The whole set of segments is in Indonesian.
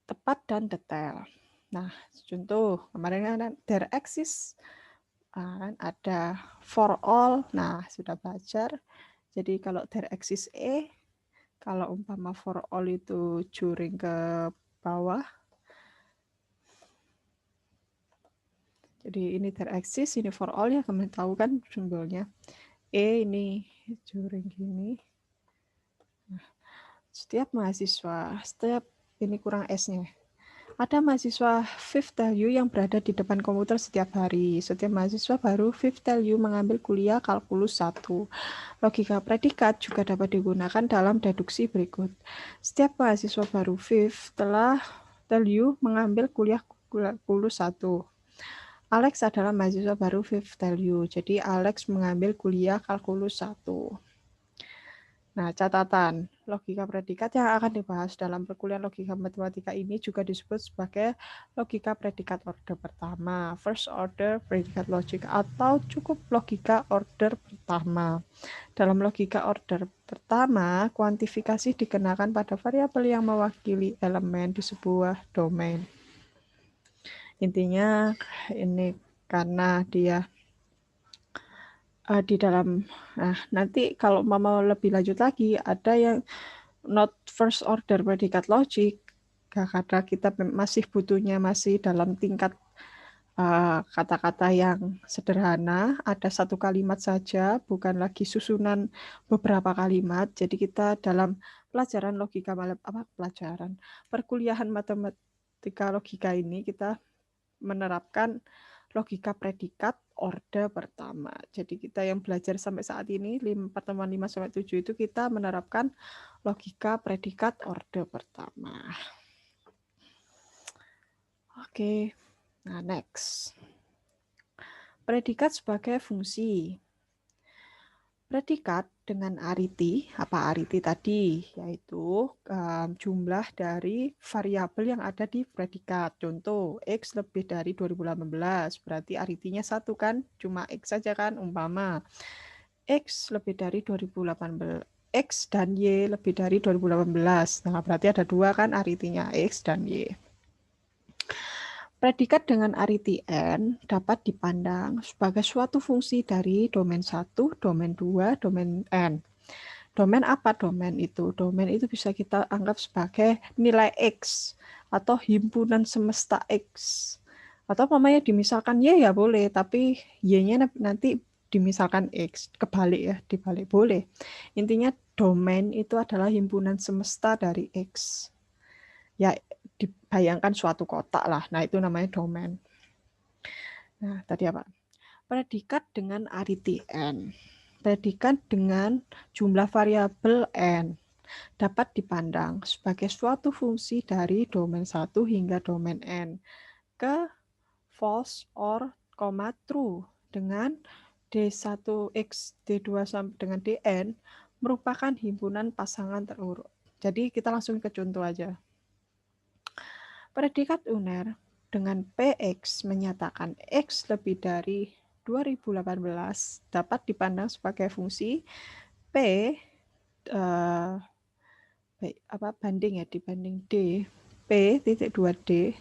tepat dan detail. Nah, contoh kemarin kan there exists kan ada for all. Nah, sudah belajar. Jadi kalau there exists kalau umpama for all itu juring ke bawah. Jadi ini there exists, ini for all ya, kalian tahu kan simbolnya. Ini juring gini. Nah, setiap mahasiswa, ini kurang S-nya. Ada mahasiswa fifth value yang berada di depan komputer setiap hari. Setiap mahasiswa baru fifth value mengambil kuliah kalkulus 1. Logika predikat juga dapat digunakan dalam deduksi berikut. Setiap mahasiswa baru fifth telah value mengambil kuliah kalkulus 1. Alex adalah mahasiswa baru fifth value. Jadi Alex mengambil kuliah kalkulus 1. Nah, catatan, logika predikat yang akan dibahas dalam perkuliahan logika matematika ini juga disebut sebagai logika predikat order pertama, first order predikat logic, atau cukup logika order pertama. Dalam logika order pertama, kuantifikasi dikenakan pada variabel yang mewakili elemen di sebuah domain. Intinya ini karena dia di dalam, nanti kalau mau lebih lanjut lagi, ada yang not first order predikat logic, karena kita masih butuhnya masih dalam tingkat kata-kata yang sederhana, ada satu kalimat saja, bukan lagi susunan beberapa kalimat. Jadi kita dalam pelajaran logika, perkuliahan matematika logika ini kita menerapkan logika predikat orde pertama. Jadi kita yang belajar sampai saat ini, pertemuan 5-7 itu kita menerapkan logika predikat orde pertama. Oke, nah next. Predikat sebagai fungsi. Predikat dengan ariti, apa ariti tadi? Yaitu jumlah dari variabel yang ada di predikat. Contoh, X lebih dari 2018, berarti aritinya 1 kan? Cuma X saja kan, umpama. X lebih dari 2018, X dan Y lebih dari 2018. Nah, berarti ada 2 kan aritinya, X dan Y. Predikat dengan ariti N dapat dipandang sebagai suatu fungsi dari domain 1, domain 2, domain N. Domain apa domain itu? Domain itu bisa kita anggap sebagai nilai X atau himpunan semesta X. Atau namanya dimisalkan Y ya boleh, tapi Y-nya nanti dimisalkan X. Kebalik ya, dibalik boleh. Intinya domain itu adalah himpunan semesta dari X. Ya, dibayangkan suatu kotak lah. Nah, itu namanya domain. Nah, tadi apa? Predikat dengan ariti N. Predikat dengan jumlah variabel N dapat dipandang sebagai suatu fungsi dari domain 1 hingga domain N ke false or true dengan D1X, D2 sampai dengan Dn merupakan himpunan pasangan terurut. Jadi kita langsung ke contoh aja. Predikat uner dengan Px menyatakan X lebih dari 2018 dapat dipandang sebagai fungsi P banding ya, dibanding D, P titik 2D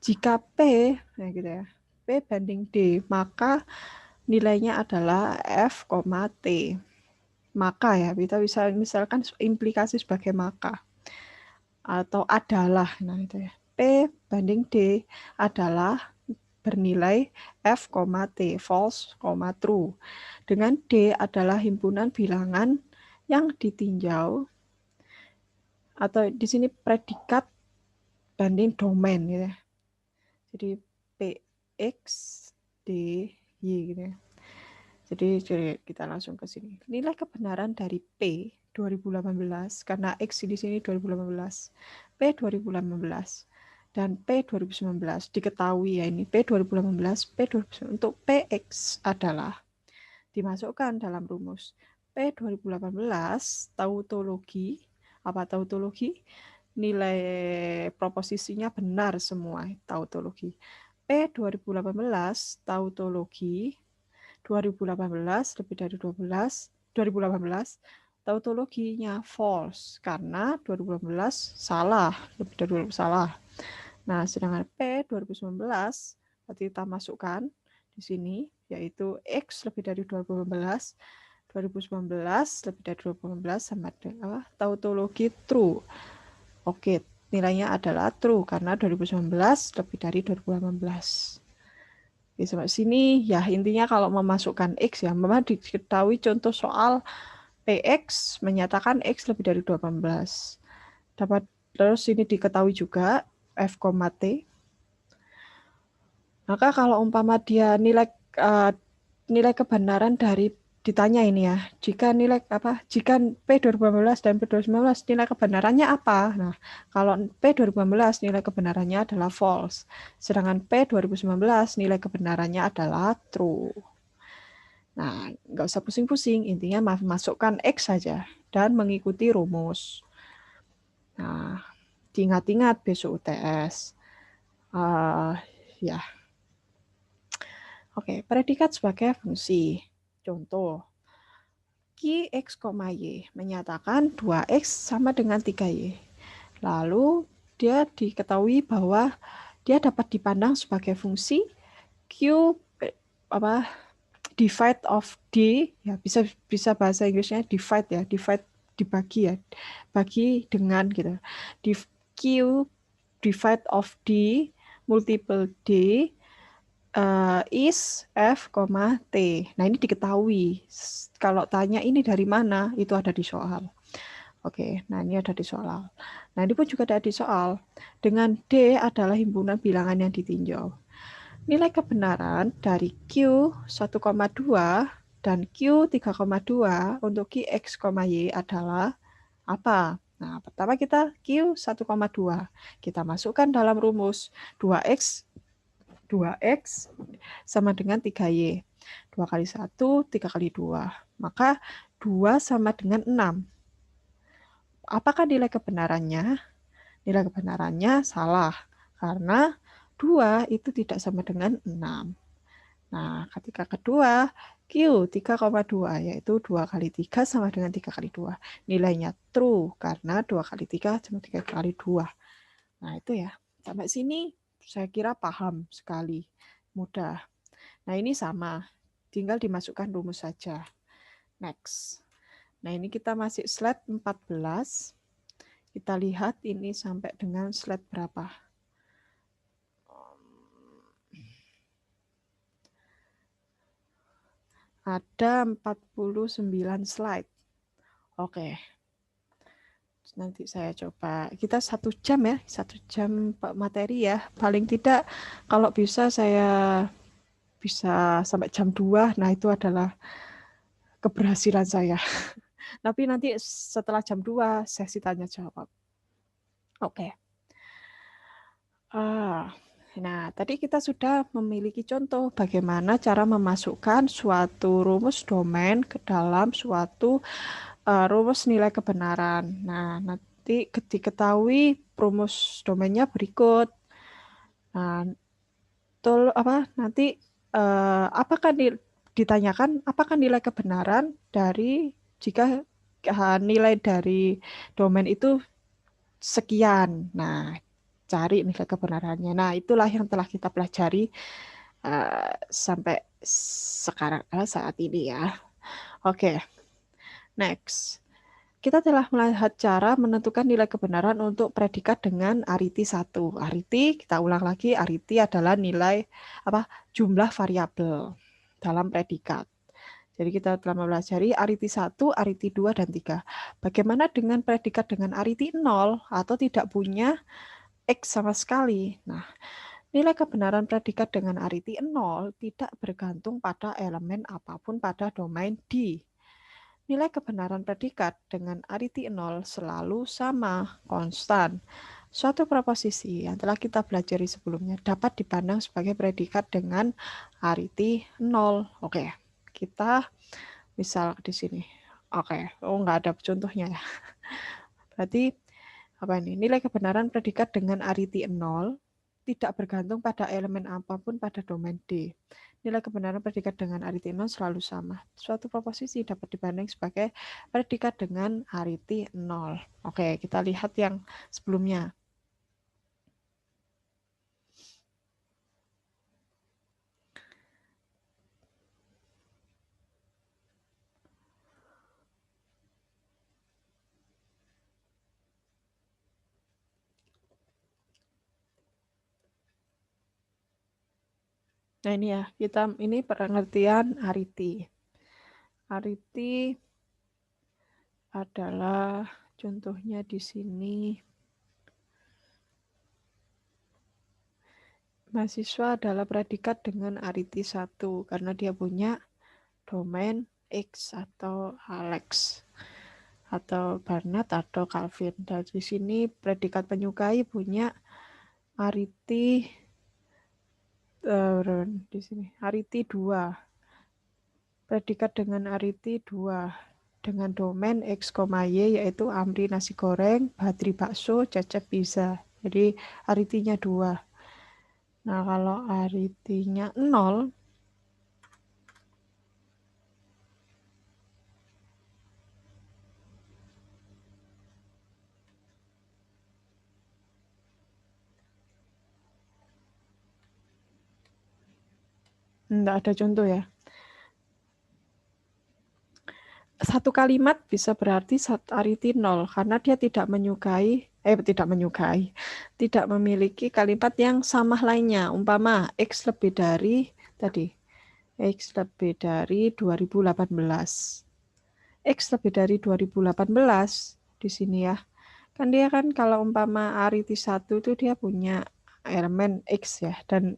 jika P nah gitu ya, P banding D, maka nilainya adalah F, T. Maka ya, kita bisa misalkan implikasi sebagai maka atau adalah, nah itu ya. P banding D adalah bernilai F, T, false, true. Dengan D adalah himpunan bilangan yang ditinjau atau di sini predikat banding domain gitu ya. Jadi PX D Y gitu ya. Jadi kita langsung ke sini. Nilai kebenaran dari P 2018 karena X di sini 2018, P 2018 dan P 2019 diketahui ya ini P 2018, P 2019 untuk PX adalah dimasukkan dalam rumus P 2018 tautologi. Apa tautologi? Nilai proposisinya benar semua tautologi. P 2018 tautologi 2018 lebih dari 2018 Tautologinya false karena 2018 salah, lebih dari 20 salah. Nah, sedangkan P 2019 berarti kita masukkan di sini yaitu X lebih dari 2019 lebih dari 2019 sama dengan tautologi true. Oke, nilainya adalah true karena 2019 lebih dari 2018. Oke, sampai sini ya intinya kalau memasukkan X ya, memang diketahui contoh soal PX menyatakan X lebih dari 18. Dapat terus ini diketahui juga F, T. Maka kalau umpama dia nilai kebenaran dari ditanya ini ya, jika P 2015 dan P 2019 nilai kebenarannya apa? Nah, kalau P 2015 nilai kebenarannya adalah false, sedangkan P 2019 nilai kebenarannya adalah true. Nah, nggak usah pusing-pusing, intinya masukkan X saja dan mengikuti rumus. Nah, diingat-ingat besok UTS. Ya. Oke, predikat sebagai fungsi. Contoh, Q, X, Y menyatakan 2X sama dengan 3Y. Lalu, dia diketahui bahwa dia dapat dipandang sebagai fungsi Q divide of D, ya bisa bahasa Inggrisnya divide ya, dibagi ya, bagi dengan gitu. Q divide of D multiple D is F, T. Nah, ini diketahui. Kalau tanya ini dari mana, itu ada di soal. Oke, nah ini ada di soal. Nah, ini pun juga ada di soal. Dengan D adalah himpunan bilangan yang ditinjau. Nilai kebenaran dari Q 1,2 dan Q 3,2 untuk Q, X, Y adalah apa? Nah, pertama kita Q 1,2. Kita masukkan dalam rumus 2X sama dengan 3Y. 2 kali 1, 3 kali 2. Maka 2 sama dengan 6. Apakah nilai kebenarannya? Nilai kebenarannya salah. Karena 2 itu tidak sama dengan 6. Nah, ketika kedua, Q 3,2, yaitu 2 kali 3 sama dengan 3 kali 2. Nilainya true, karena 2 kali 3 sama 3 kali 2. Nah, itu ya. Sampai sini saya kira paham sekali. Mudah. Nah, ini sama. Tinggal dimasukkan rumus saja. Next. Nah, ini kita masih slide 14. Kita lihat ini sampai dengan slide berapa. Ada 49 slide. Oke. Nanti saya coba. Kita 1 jam ya. 1 jam materi ya. Paling tidak kalau bisa saya bisa sampai jam 2. Nah, itu adalah keberhasilan saya. Tapi nanti setelah jam 2 sesi tanya jawab. Oke. Nah, tadi kita sudah memiliki contoh bagaimana cara memasukkan suatu rumus domain ke dalam suatu rumus nilai kebenaran. Nah, nanti diketahui rumus domainnya berikut. Nah, nanti apakah ditanyakan apakah nilai kebenaran dari jika nilai dari domain itu sekian. Nah, cari nilai kebenarannya. Nah, itulah yang telah kita pelajari sampai sekarang saat ini ya. Oke, next. Kita telah melihat cara menentukan nilai kebenaran untuk predikat dengan ariti 1. Ariti, kita ulang lagi, ariti adalah nilai jumlah variabel dalam predikat. Jadi kita telah mempelajari ariti 1, ariti 2, dan 3. Bagaimana dengan predikat dengan ariti 0 atau tidak punya X sama sekali? Nah, nilai kebenaran predikat dengan ariti 0 tidak bergantung pada elemen apapun pada domain D. Nilai kebenaran predikat dengan ariti 0 selalu sama, konstan. Suatu proposisi yang telah kita pelajari sebelumnya dapat dipandang sebagai predikat dengan ariti 0. Oke, kita misal di sini. Oke, nggak ada contohnya ya. Berarti apa ini? Nilai kebenaran predikat dengan ariti 0 tidak bergantung pada elemen apapun pada domain D. Nilai kebenaran predikat dengan arti 0 selalu sama. Suatu proposisi dapat dibanding sebagai predikat dengan arti 0. Oke, kita lihat yang sebelumnya. Nah ini ya, ini pengertian ariti. Ariti adalah contohnya di sini. Mahasiswa adalah predikat dengan ariti 1 karena dia punya domain X atau Alex atau Barnett atau Calvin. Dan di sini predikat penyukai punya ariti di sini ariti 2. Predikat dengan ariti 2 dengan domain X, Y yaitu Amri nasi goreng, Badri bakso, Cecep pizza. Jadi aritinya 2. Nah, kalau aritinya 0 enggak ada contoh ya. Satu kalimat bisa berarti arti 0 karena dia tidak memiliki kalimat yang sama lainnya. Umpama X lebih dari tadi X lebih dari 2018. X lebih dari 2018 di sini ya. Kan dia kan kalau umpama ariti 1 itu dia punya elemen X ya, dan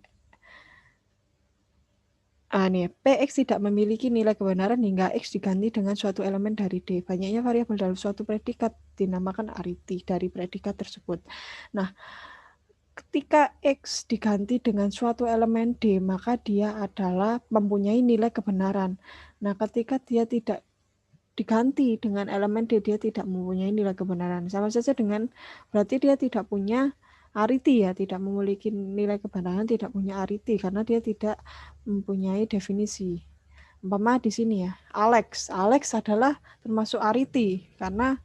nih, PX tidak memiliki nilai kebenaran hingga X diganti dengan suatu elemen dari D. Banyaknya variabel dalam suatu predikat dinamakan ariti dari predikat tersebut. Nah, ketika X diganti dengan suatu elemen D, maka dia adalah mempunyai nilai kebenaran. Nah, ketika dia tidak diganti dengan elemen D, dia tidak mempunyai nilai kebenaran. Sama saja dengan berarti dia tidak punya ariti ya, tidak memiliki nilai kebenaran, tidak punya ariti karena dia tidak mempunyai definisi. Umpama di sini ya, Alex adalah termasuk ariti karena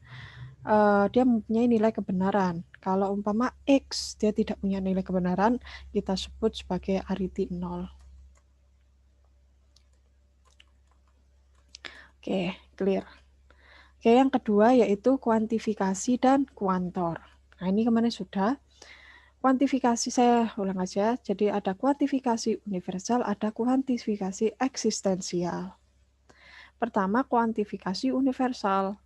dia mempunyai nilai kebenaran. Kalau umpama X dia tidak punya nilai kebenaran, kita sebut sebagai ariti 0. Oke, clear. Oke, yang kedua yaitu kuantifikasi dan kuantor. Nah, ini kemarin sudah. Kuantifikasi saya ulang aja. Jadi ada kuantifikasi universal, ada kuantifikasi eksistensial. Pertama, kuantifikasi universal.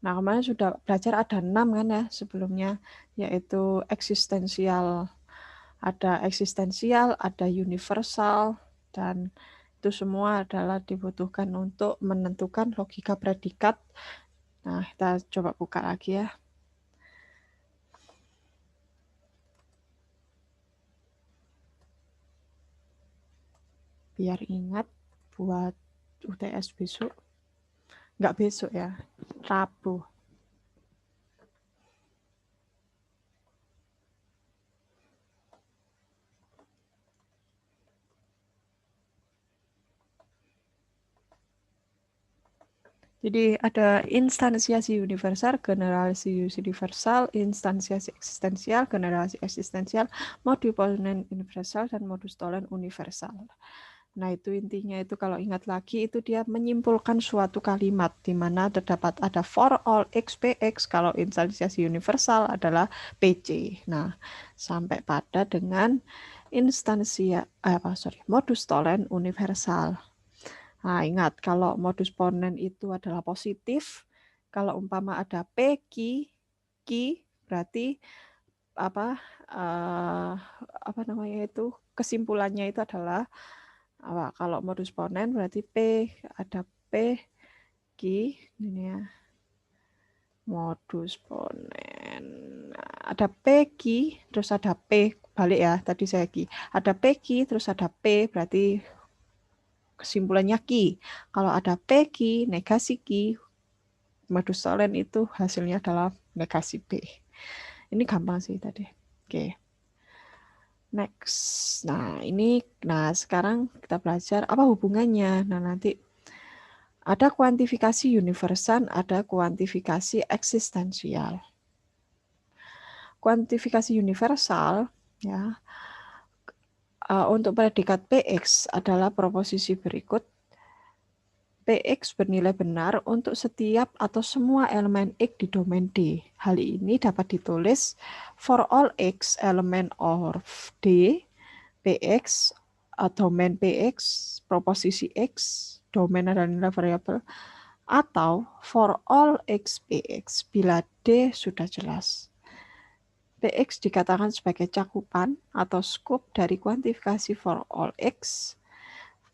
Nah, kemarin sudah belajar ada 6 kan ya sebelumnya, yaitu eksistensial. Ada eksistensial, ada universal, dan itu semua adalah dibutuhkan untuk menentukan logika predikat. Nah, kita coba buka lagi ya. Biar ingat buat UTS besok. Nggak besok ya, Rabu. Jadi ada instansiasi universal, generalisasi universal, instansiasi eksistensial, generalisasi eksistensial, modus ponens universal, dan modus tollens universal. Nah, itu intinya itu kalau ingat lagi itu dia menyimpulkan suatu kalimat di mana terdapat ada for all x px, kalau instansiasi universal adalah pc. Nah, sampai pada dengan modus tollens universal. Nah, ingat kalau modus ponens itu adalah positif, kalau umpama ada P, Q berarti apa apa namanya itu kesimpulannya itu adalah kalau modus ponens berarti ada P, Q, ini ya. Modus ponens. Ada P, Q, terus ada P, balik ya, tadi saya Q. Ada P, Q, terus ada P, berarti kesimpulannya Q. Kalau ada P, Q, negasi Q, modus tollens itu hasilnya adalah negasi P. Ini gampang sih tadi. Oke. Next. Nah, sekarang kita belajar apa hubungannya. Nah, nanti ada kuantifikasi universal, ada kuantifikasi eksistensial. Kuantifikasi universal ya, untuk predikat PX adalah proposisi berikut. PX bernilai benar untuk setiap atau semua elemen X di domain D. Hal ini dapat ditulis for all X element of D, PX, domain PX, proposisi X, domain adalah nilai variabel, atau for all X PX bila D sudah jelas. PX dikatakan sebagai cakupan atau scope dari kuantifikasi for all X.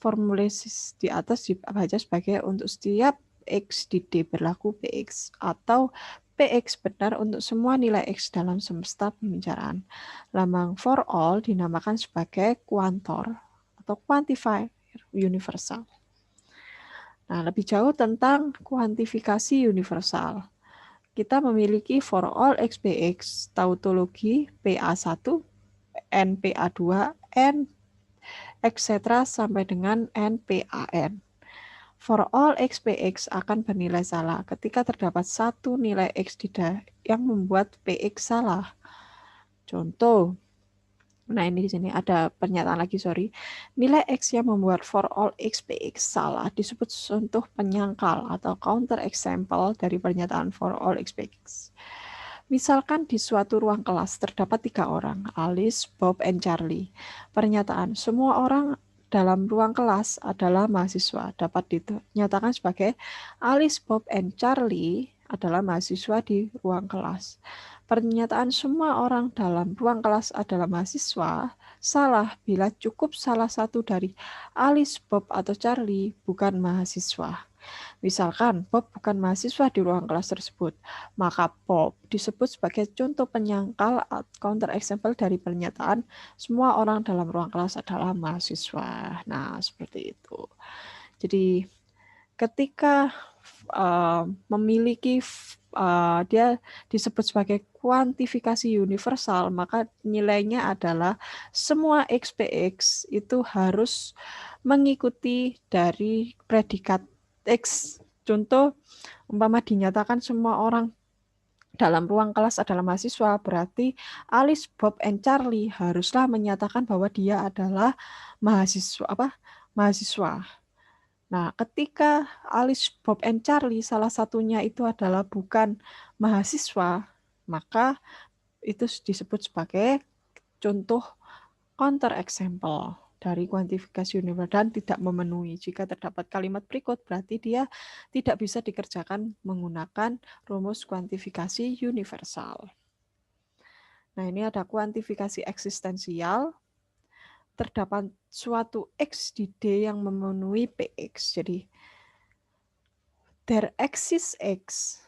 Formulis di atas dibaca sebagai untuk setiap X di D berlaku PX atau PX benar untuk semua nilai X dalam semesta pembicaraan. Lambang for all dinamakan sebagai kuantor atau quantifier universal. Nah, lebih jauh tentang kuantifikasi universal. Kita memiliki for all X PX tautologi PA1, NPA2, N etc. sampai dengan NPAN. For all X PX akan bernilai salah ketika terdapat satu nilai X yang membuat PX salah. Contoh, nah ini di sini ada pernyataan lagi, Nilai X yang membuat for all X PX salah disebut contoh penyangkal atau counter example dari pernyataan for all X PX. Misalkan di suatu ruang kelas terdapat 3 orang, Alice, Bob, and Charlie. Pernyataan semua orang dalam ruang kelas adalah mahasiswa dapat dinyatakan sebagai Alice, Bob, and Charlie adalah mahasiswa di ruang kelas. Pernyataan semua orang dalam ruang kelas adalah mahasiswa salah bila cukup salah satu dari Alice, Bob, atau Charlie bukan mahasiswa. Misalkan Bob bukan mahasiswa di ruang kelas tersebut, maka Bob disebut sebagai contoh penyangkal counter example dari pernyataan semua orang dalam ruang kelas adalah mahasiswa. Nah, seperti itu. Jadi ketika memiliki dia disebut sebagai kuantifikasi universal, maka nilainya adalah semua XPX itu harus mengikuti dari predikat X. Contoh, umpama dinyatakan semua orang dalam ruang kelas adalah mahasiswa, berarti Alice, Bob, and Charlie haruslah menyatakan bahwa dia adalah mahasiswa. Nah, ketika Alice, Bob, and Charlie salah satunya itu adalah bukan mahasiswa, maka itu disebut sebagai contoh counter example dari kuantifikasi universal dan tidak memenuhi. Jika terdapat kalimat berikut, berarti dia tidak bisa dikerjakan menggunakan rumus kuantifikasi universal. Nah, ini ada kuantifikasi eksistensial. Terdapat suatu X di D yang memenuhi PX. Jadi, there exists X.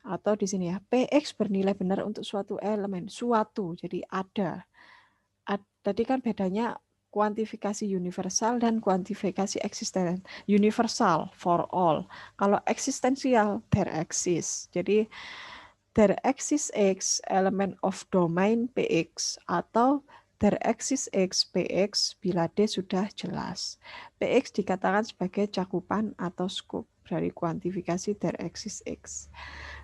Atau di sini ya, PX bernilai benar untuk suatu elemen. Suatu, jadi ada. Tadi kan bedanya kuantifikasi universal dan kuantifikasi eksisten. Universal for all. Kalau eksistensial there exists. Jadi there exists X element of domain PX atau there exists X PX bila D sudah jelas. PX dikatakan sebagai cakupan atau scope dari kuantifikasi there exists X.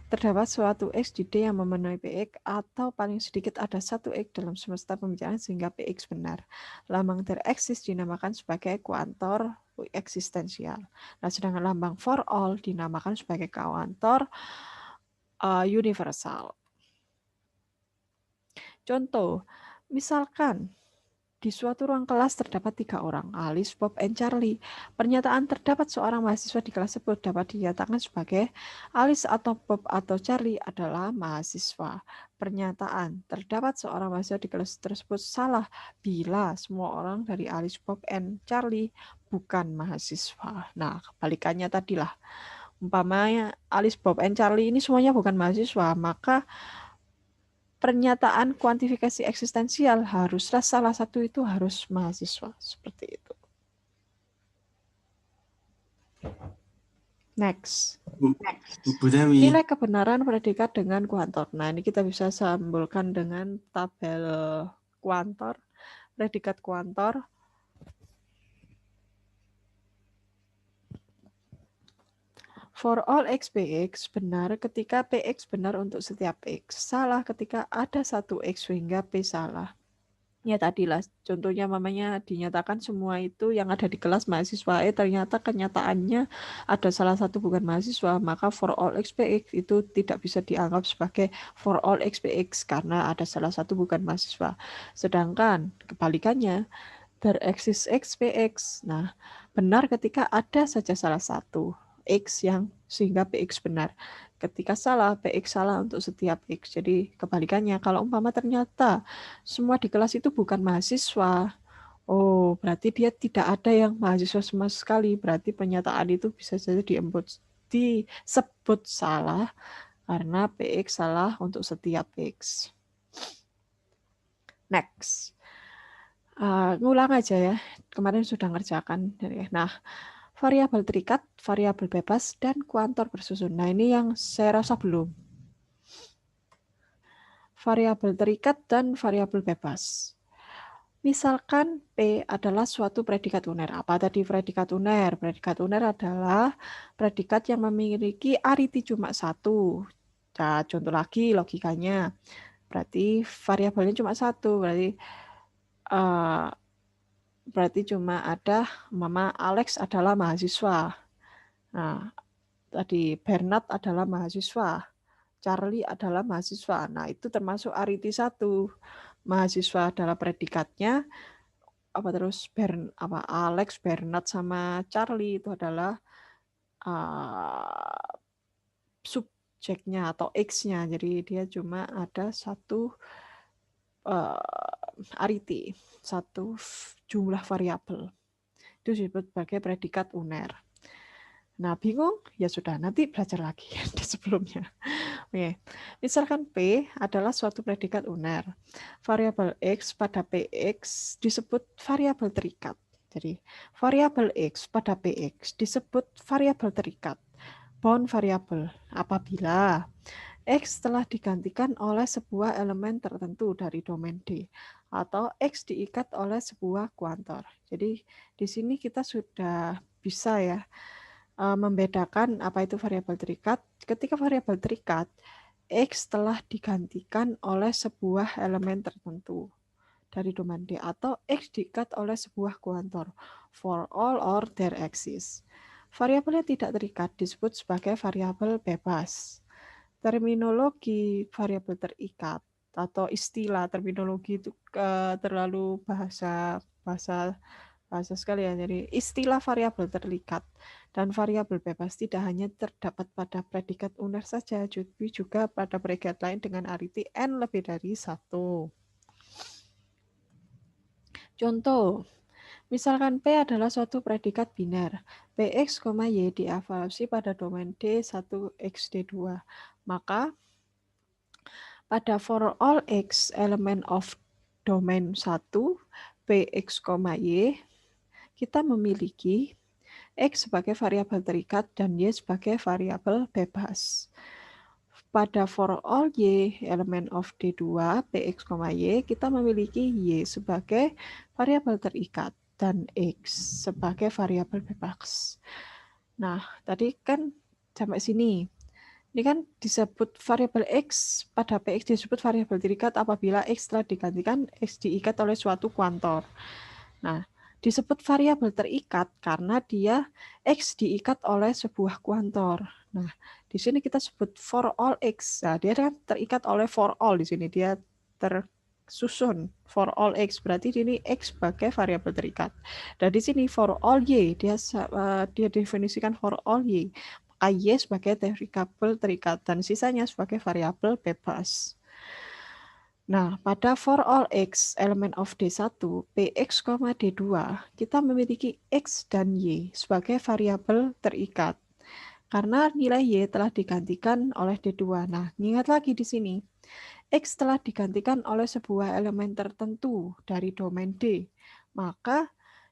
Terdapat suatu X di D yang memenuhi PX atau paling sedikit ada satu X dalam semesta pembicaraan sehingga PX benar. Lambang there exists dinamakan sebagai kuantor eksistensial. Nah, sedangkan lambang for all dinamakan sebagai kuantor universal. Contoh, misalkan di suatu ruang kelas terdapat 3 orang, Alice, Bob, and Charlie. Pernyataan terdapat seorang mahasiswa di kelas tersebut dapat dinyatakan sebagai Alice atau Bob atau Charlie adalah mahasiswa. Pernyataan terdapat seorang mahasiswa di kelas tersebut salah bila semua orang dari Alice, Bob, and Charlie bukan mahasiswa. Nah, kebalikannya tadilah. Umpamanya Alice, Bob, and Charlie ini semuanya bukan mahasiswa, maka pernyataan kuantifikasi eksistensial haruslah salah satu itu harus mahasiswa. Seperti itu. Next. Bu Dewi. Nilai kebenaran predikat dengan kuantor. Nah, ini kita bisa sambungkan dengan tabel kuantor. predikat kuantor. For all x px benar ketika px benar untuk setiap x. Salah ketika ada satu x sehingga p salah. Ya tadilah contohnya mamanya dinyatakan semua itu yang ada di kelas mahasiswa ternyata kenyataannya ada salah satu bukan mahasiswa, maka for all x px itu tidak bisa dianggap sebagai for all x px karena ada salah satu bukan mahasiswa. Sedangkan kebalikannya there exists x px. Nah, benar ketika ada saja salah satu x yang sehingga px benar. Ketika salah, px salah untuk setiap x. Jadi kebalikannya, kalau umpama ternyata semua di kelas itu bukan mahasiswa, oh berarti dia tidak ada yang mahasiswa sama sekali. Berarti pernyataan itu bisa saja disebut salah karena px salah untuk setiap x. Next. Ngulang aja ya, kemarin sudah ngerjakan. Nah, variabel terikat, variabel bebas, dan kuantor bersusun. Nah, ini yang saya rasa belum. Variabel terikat dan variabel bebas. Misalkan P adalah suatu predikat uner. Apa tadi predikat uner? Predikat uner adalah predikat yang memiliki ariti cuma satu. Nah, contoh lagi logikanya. Berarti variabelnya cuma satu. Berarti cuma ada Mama Alex adalah mahasiswa. Nah, tadi Bernard adalah mahasiswa. Charlie adalah mahasiswa. Nah, itu termasuk ariti satu. Mahasiswa adalah predikatnya, terus Alex, Bernard sama Charlie itu adalah subjeknya atau X-nya. Jadi dia cuma ada satu ariti, satu jumlah variabel. Itu disebut sebagai predikat uner. Nah, bingung? Ya sudah, nanti belajar lagi di sebelumnya. Oke. Misalkan P adalah suatu predikat uner. Variabel X pada Px disebut variabel terikat. Jadi, variabel X pada Px disebut variabel terikat. Bound variabel apabila X telah digantikan oleh sebuah elemen tertentu dari domain D atau X diikat oleh sebuah kuantor. Jadi, di sini kita sudah bisa ya membedakan apa itu variabel terikat. Ketika variabel terikat, X telah digantikan oleh sebuah elemen tertentu dari domain D atau X diikat oleh sebuah kuantor for all or there exists. Variabel yang tidak terikat disebut sebagai variabel bebas. Terminologi variabel terikat atau istilah terminologi itu terlalu bahasa sekali ya. Jadi istilah variabel terikat dan variabel bebas tidak hanya terdapat pada predikat uner saja, tapi juga pada predikat lain dengan arti n lebih dari satu. Contoh, misalkan P adalah suatu predikat biner, Px, Y dievaluasi pada domain D1x, D2. Maka pada for all X elemen of domain 1, Px, Y, kita memiliki X sebagai variabel terikat dan Y sebagai variabel bebas. Pada for all Y elemen of D2, Px, Y, kita memiliki Y sebagai variabel terikat dan X sebagai variabel bebas. Nah, tadi kan sampai sini. Ini kan disebut variabel X pada Px disebut variabel terikat apabila X telah digantikan X diikat oleh suatu kuantor. Nah, disebut variabel terikat karena dia X diikat oleh sebuah kuantor. Nah, di sini kita sebut for all X. Nah, dia kan terikat oleh for all di sini. Dia tersusun for all X. Berarti ini X sebagai variabel terikat. Dan di sini for all Y, dia definisikan for all Y. Maka Y sebagai variabel terikat dan sisanya sebagai variabel bebas. Nah, pada for all X elemen of D1, Px, D2, kita memiliki X dan Y sebagai variabel terikat. Karena nilai Y telah digantikan oleh D2. Nah, ingat lagi di sini. X telah digantikan oleh sebuah elemen tertentu dari domain D. Maka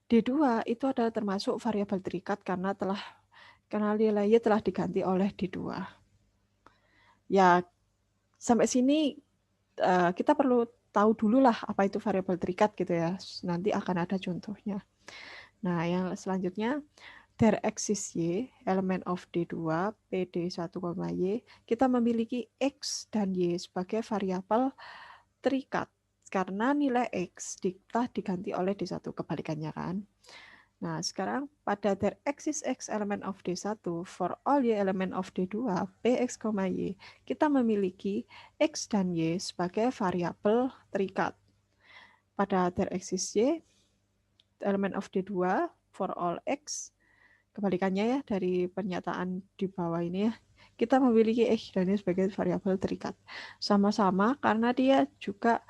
D2 itu adalah termasuk variabel terikat karena nilai Y telah diganti oleh D2. Ya, sampai sini kita perlu tahu dulu lah apa itu variabel terikat gitu ya. Nanti akan ada contohnya. Nah, yang selanjutnya there exists Y, elemen of D2, PD1, Y, kita memiliki X dan Y sebagai variabel terikat. Karena nilai X telah diganti oleh D1, kebalikannya kan. Nah, sekarang pada there exists X element of D1 for all Y element of D2, Px, Y, kita memiliki X dan Y sebagai variabel terikat. Pada there exists Y element of D2 for all X, kebalikannya ya dari pernyataan di bawah ini ya, kita memiliki X dan Y sebagai variabel terikat. Sama-sama karena dia juga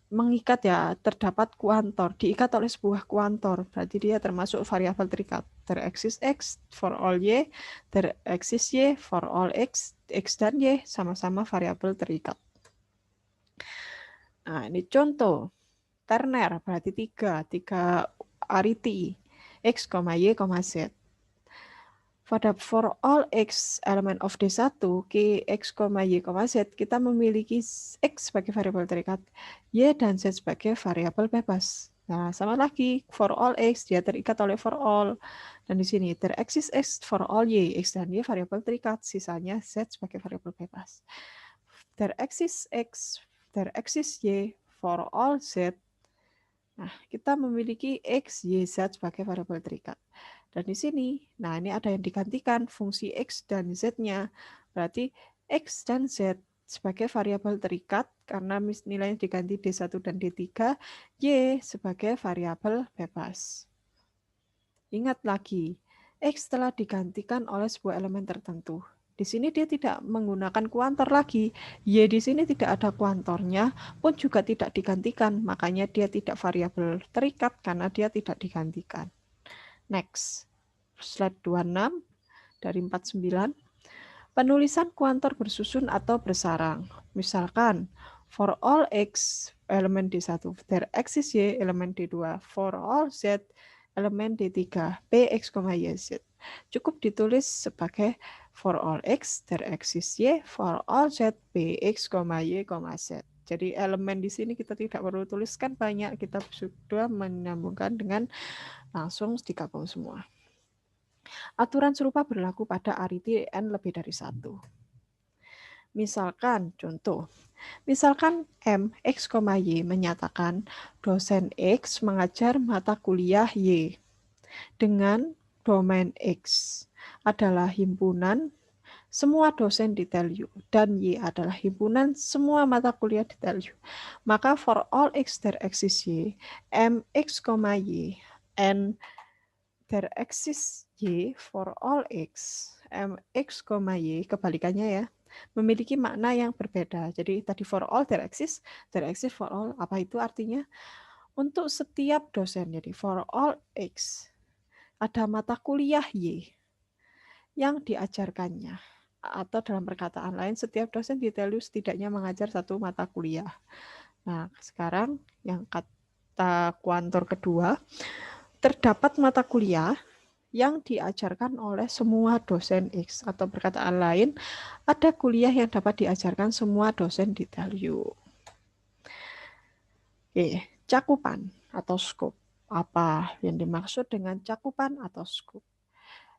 mengikat ya, terdapat kuantor, diikat oleh sebuah kuantor, berarti dia termasuk variabel terikat. There exists X for all Y, there exists Y for all X, X dan Y sama-sama variabel terikat. Nah, ini contoh. Terner berarti tiga ariti, X, Y, Z. Pada for all X element of D1, K, X, Y, Z, kita memiliki X sebagai variabel terikat, Y dan Z sebagai variabel bebas. Nah, sama lagi, for all X, dia terikat oleh for all. Dan di sini, there exists X for all Y, X dan Y variabel terikat, sisanya Z sebagai variabel bebas. There exists X, there exists Y for all Z. Nah, kita memiliki X, Y, Z sebagai variabel terikat. Dan di sini, nah ini ada yang digantikan fungsi X dan Z-nya. Berarti X dan Z sebagai variabel terikat karena nilainya diganti D1 dan D3, Y sebagai variabel bebas. Ingat lagi, X telah digantikan oleh sebuah elemen tertentu. Di sini dia tidak menggunakan kuantor lagi. Y di sini tidak ada kuantornya, pun juga tidak digantikan. Makanya dia tidak variabel terikat karena dia tidak digantikan. Next, slide 26 dari 49. Penulisan kuantor bersusun atau bersarang. Misalkan, for all X elemen D1, there exists Y elemen D2, for all Z elemen D3, Px, Y, Z. Cukup ditulis sebagai for all X, there exists Y, for all Z, Px, Y, Z. Jadi elemen di sini kita tidak perlu tuliskan banyak, kita sudah menyambungkan dengan langsung digabung semua. Aturan serupa berlaku pada ariti N lebih dari 1. Misalkan, contoh, misalkan M, X, Y menyatakan dosen X mengajar mata kuliah Y dengan domain X adalah himpunan semua dosen detail U dan Y adalah himpunan semua mata kuliah detail U. Maka for all X there exists Y, M, X, Y, and there exists Y for all X, M, X, Y, kebalikannya ya, memiliki makna yang berbeda. Jadi tadi for all there exists for all, apa itu artinya? Untuk setiap dosen, jadi for all X, ada mata kuliah Y yang diajarkannya. Atau dalam perkataan lain, setiap dosen di TELU setidaknya mengajar satu mata kuliah. Nah, sekarang yang kata kuantor kedua, terdapat mata kuliah yang diajarkan oleh semua dosen X. Atau perkataan lain, ada kuliah yang dapat diajarkan semua dosen di TELU. Oke, cakupan atau scope. Apa yang dimaksud dengan cakupan atau scope?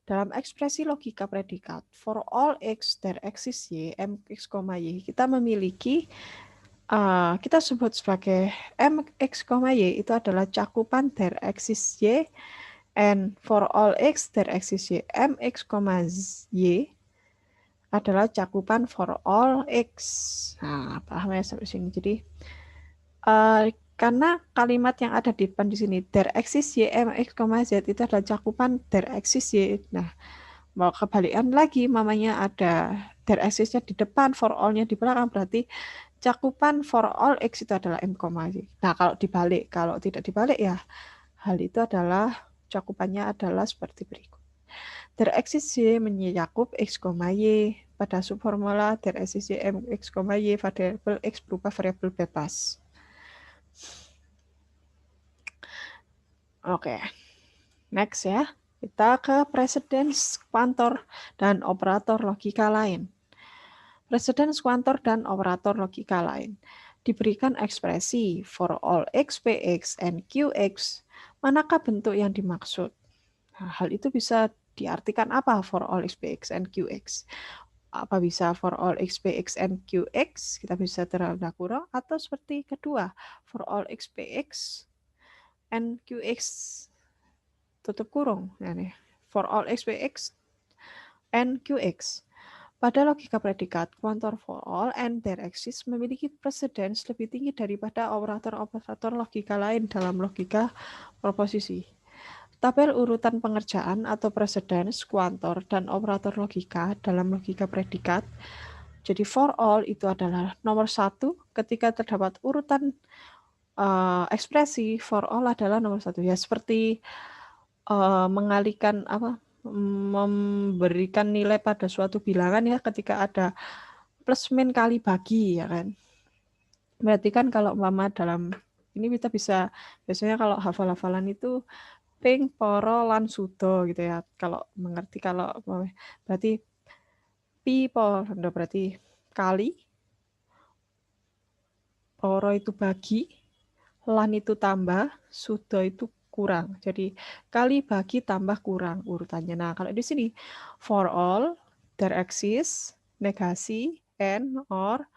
Dalam ekspresi logika predikat, for all X there exists Y, Mx, Y, kita memiliki, kita sebut sebagai Mx, Y itu adalah cakupan there exists Y, and for all X there exists Y, Mx, Y adalah cakupan for all X. Nah, paham ya sampai sini? Jadi, karena kalimat yang ada di depan di sini, there exists Y, Mx, Z itu adalah cakupan there exists Y. Nah, mau kebalikan lagi, mamanya ada there exists-nya di depan, for all-nya di belakang, berarti cakupan for all X itu adalah M, Y. Nah, kalau dibalik, kalau tidak dibalik ya, hal itu adalah cakupannya adalah seperti berikut. There exists Y mencakup X, Y. Pada subformula there exists Y, Mx, Y, variabel X berupa variabel bebas. Oke, next ya. Kita ke precedence, kuantor, dan operator logika lain. Precedence, kuantor, dan operator logika lain. diberikan ekspresi for all x, px, and qx, manakah bentuk yang dimaksud? Nah, hal itu bisa diartikan apa for all x, px, and qx? Apa bisa for all x, px, and qx? Kita bisa tanda kurung, atau seperti kedua, for all x, px, and qx tutup kurung. Nah, nih, for all x, px, and qx. Pada logika predikat, kuantor for all and their axis memiliki precedence lebih tinggi daripada operator-operator logika lain dalam logika proposisi. Tabel urutan pengerjaan atau precedence, kuantor, dan operator logika dalam logika predikat. Jadi for all itu adalah nomor 1 ketika terdapat urutan ekspresi, for all adalah nomor 1. Ya seperti mengalihkan memberikan nilai pada suatu bilangan ya ketika ada plus min kali bagi ya kan. Berarti kan kalau umpama dalam ini kita bisa biasanya kalau hafal-hafalan itu ping, poro, lan, sudo gitu ya. Kalau mengerti kalau berarti pi, poro berarti kali, poro itu bagi, lan itu tambah, sudo itu kurang. Jadi kali bagi tambah kurang urutannya. Nah, kalau di sini for all there exists negasi and or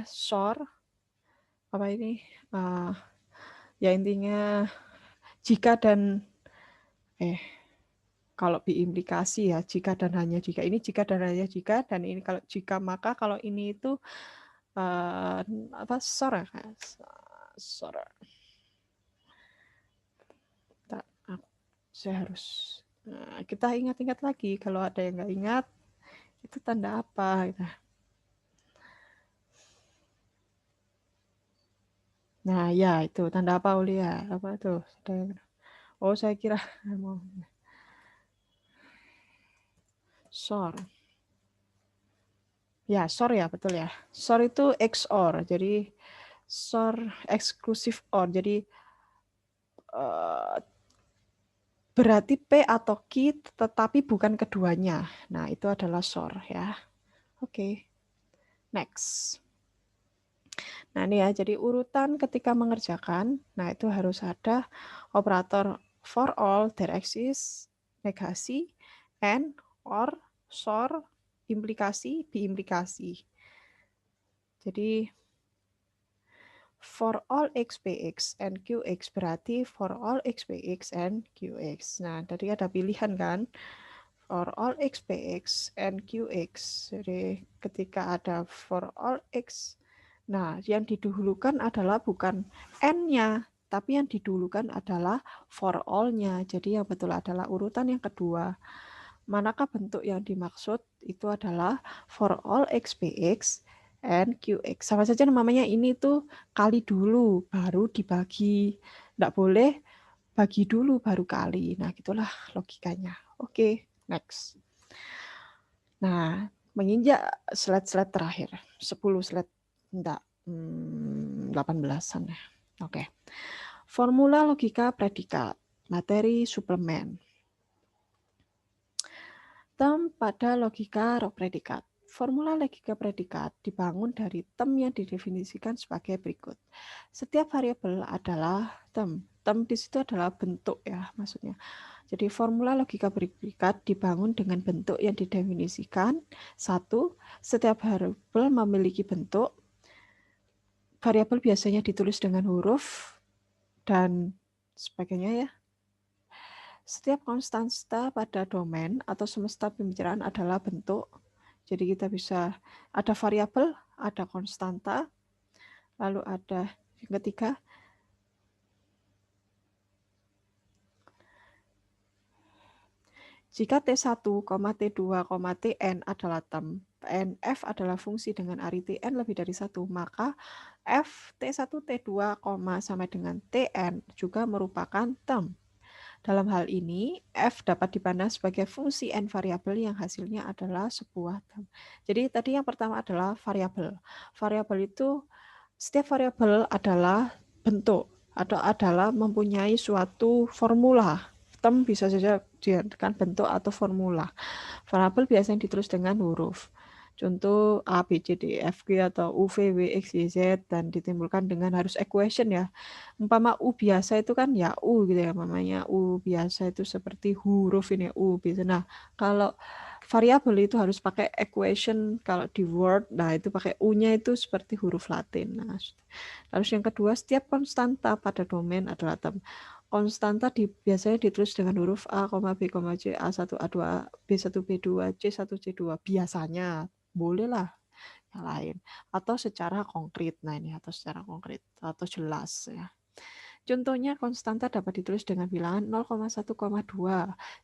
sor apa ini ya intinya jika dan kalau diimplikasi ya jika dan hanya jika, ini jika dan hanya jika, dan ini kalau jika maka, kalau ini itu sor ya kan, sor. Saya harus kita ingat-ingat lagi, kalau ada yang nggak ingat itu tanda apa gitu. Nah ya itu tanda apa Ulia, apa tuh? Oh saya kira mau sor. Ya sor ya betul ya. Sor itu XOR, jadi sor eksklusif OR, jadi berarti P atau Q tetapi bukan keduanya. Nah, itu adalah SOR ya. Oke. Next. Nah, ini ya, jadi urutan ketika mengerjakan, nah itu harus ada operator for all, there exists, negasi, and, or, SOR, implikasi, biimplikasi. Jadi for all x, px, and qx berarti for all x, px, and qx. Nah, tadi ada pilihan kan? For all x, px, and qx. Jadi ketika ada for all x, nah yang didahulukan adalah bukan n-nya, tapi yang didahulukan adalah for all-nya. Jadi yang betul adalah urutan yang kedua. Manakah bentuk yang dimaksud? Itu adalah for all x, px, and qx. Sama saja namanya ini tuh kali dulu, baru dibagi. Nggak boleh bagi dulu, baru kali. Nah, gitulah logikanya. Oke, next. Nah, menginjak slide-slide terakhir. 10 slide, enggak, 18-an ya. Oke. Formula logika predikat, materi suplemen. Term pada logika predikat. Formula logika predikat dibangun dari term yang didefinisikan sebagai berikut. Setiap variabel adalah term. Term di situ adalah bentuk ya maksudnya. Jadi formula logika predikat dibangun dengan bentuk yang didefinisikan. 1. Setiap variabel memiliki bentuk. Variabel biasanya ditulis dengan huruf dan sebagainya ya. Setiap konstanta pada domain atau semesta pembicaraan adalah bentuk. Jadi kita bisa ada variabel, ada konstanta, lalu ada yang ketiga, jika T1, T2, Tn adalah term, F adalah fungsi dengan arti Tn lebih dari 1, maka F T1, T2, sampai dengan Tn juga merupakan term. Dalam hal ini, F dapat dipandang sebagai fungsi n variabel yang hasilnya adalah sebuah term. Jadi tadi yang pertama adalah variabel. Variabel itu, setiap variabel adalah bentuk atau adalah mempunyai suatu formula. Term bisa saja dijadikan bentuk atau formula. Variabel biasanya ditulis dengan huruf. Contoh A, B, C, D, F, G atau U, V, W, X, Y, Z dan ditimbulkan dengan harus equation ya. Umpama U biasa itu kan ya U gitu ya, namanya U biasa itu seperti huruf ini U biasa. Nah, kalau variabel itu harus pakai equation kalau di Word. Nah, itu pakai U-nya itu seperti huruf Latin. Nah, terus yang kedua, setiap konstanta pada domain adalah term. Konstanta biasanya ditulis dengan huruf A, B, C, A1, A2, B1, B2, C1, C2 biasanya. Bolehlah yang lain atau secara konkret. Nah, ini atau secara konkret atau jelas ya. Contohnya konstanta dapat ditulis dengan bilangan 0,1,2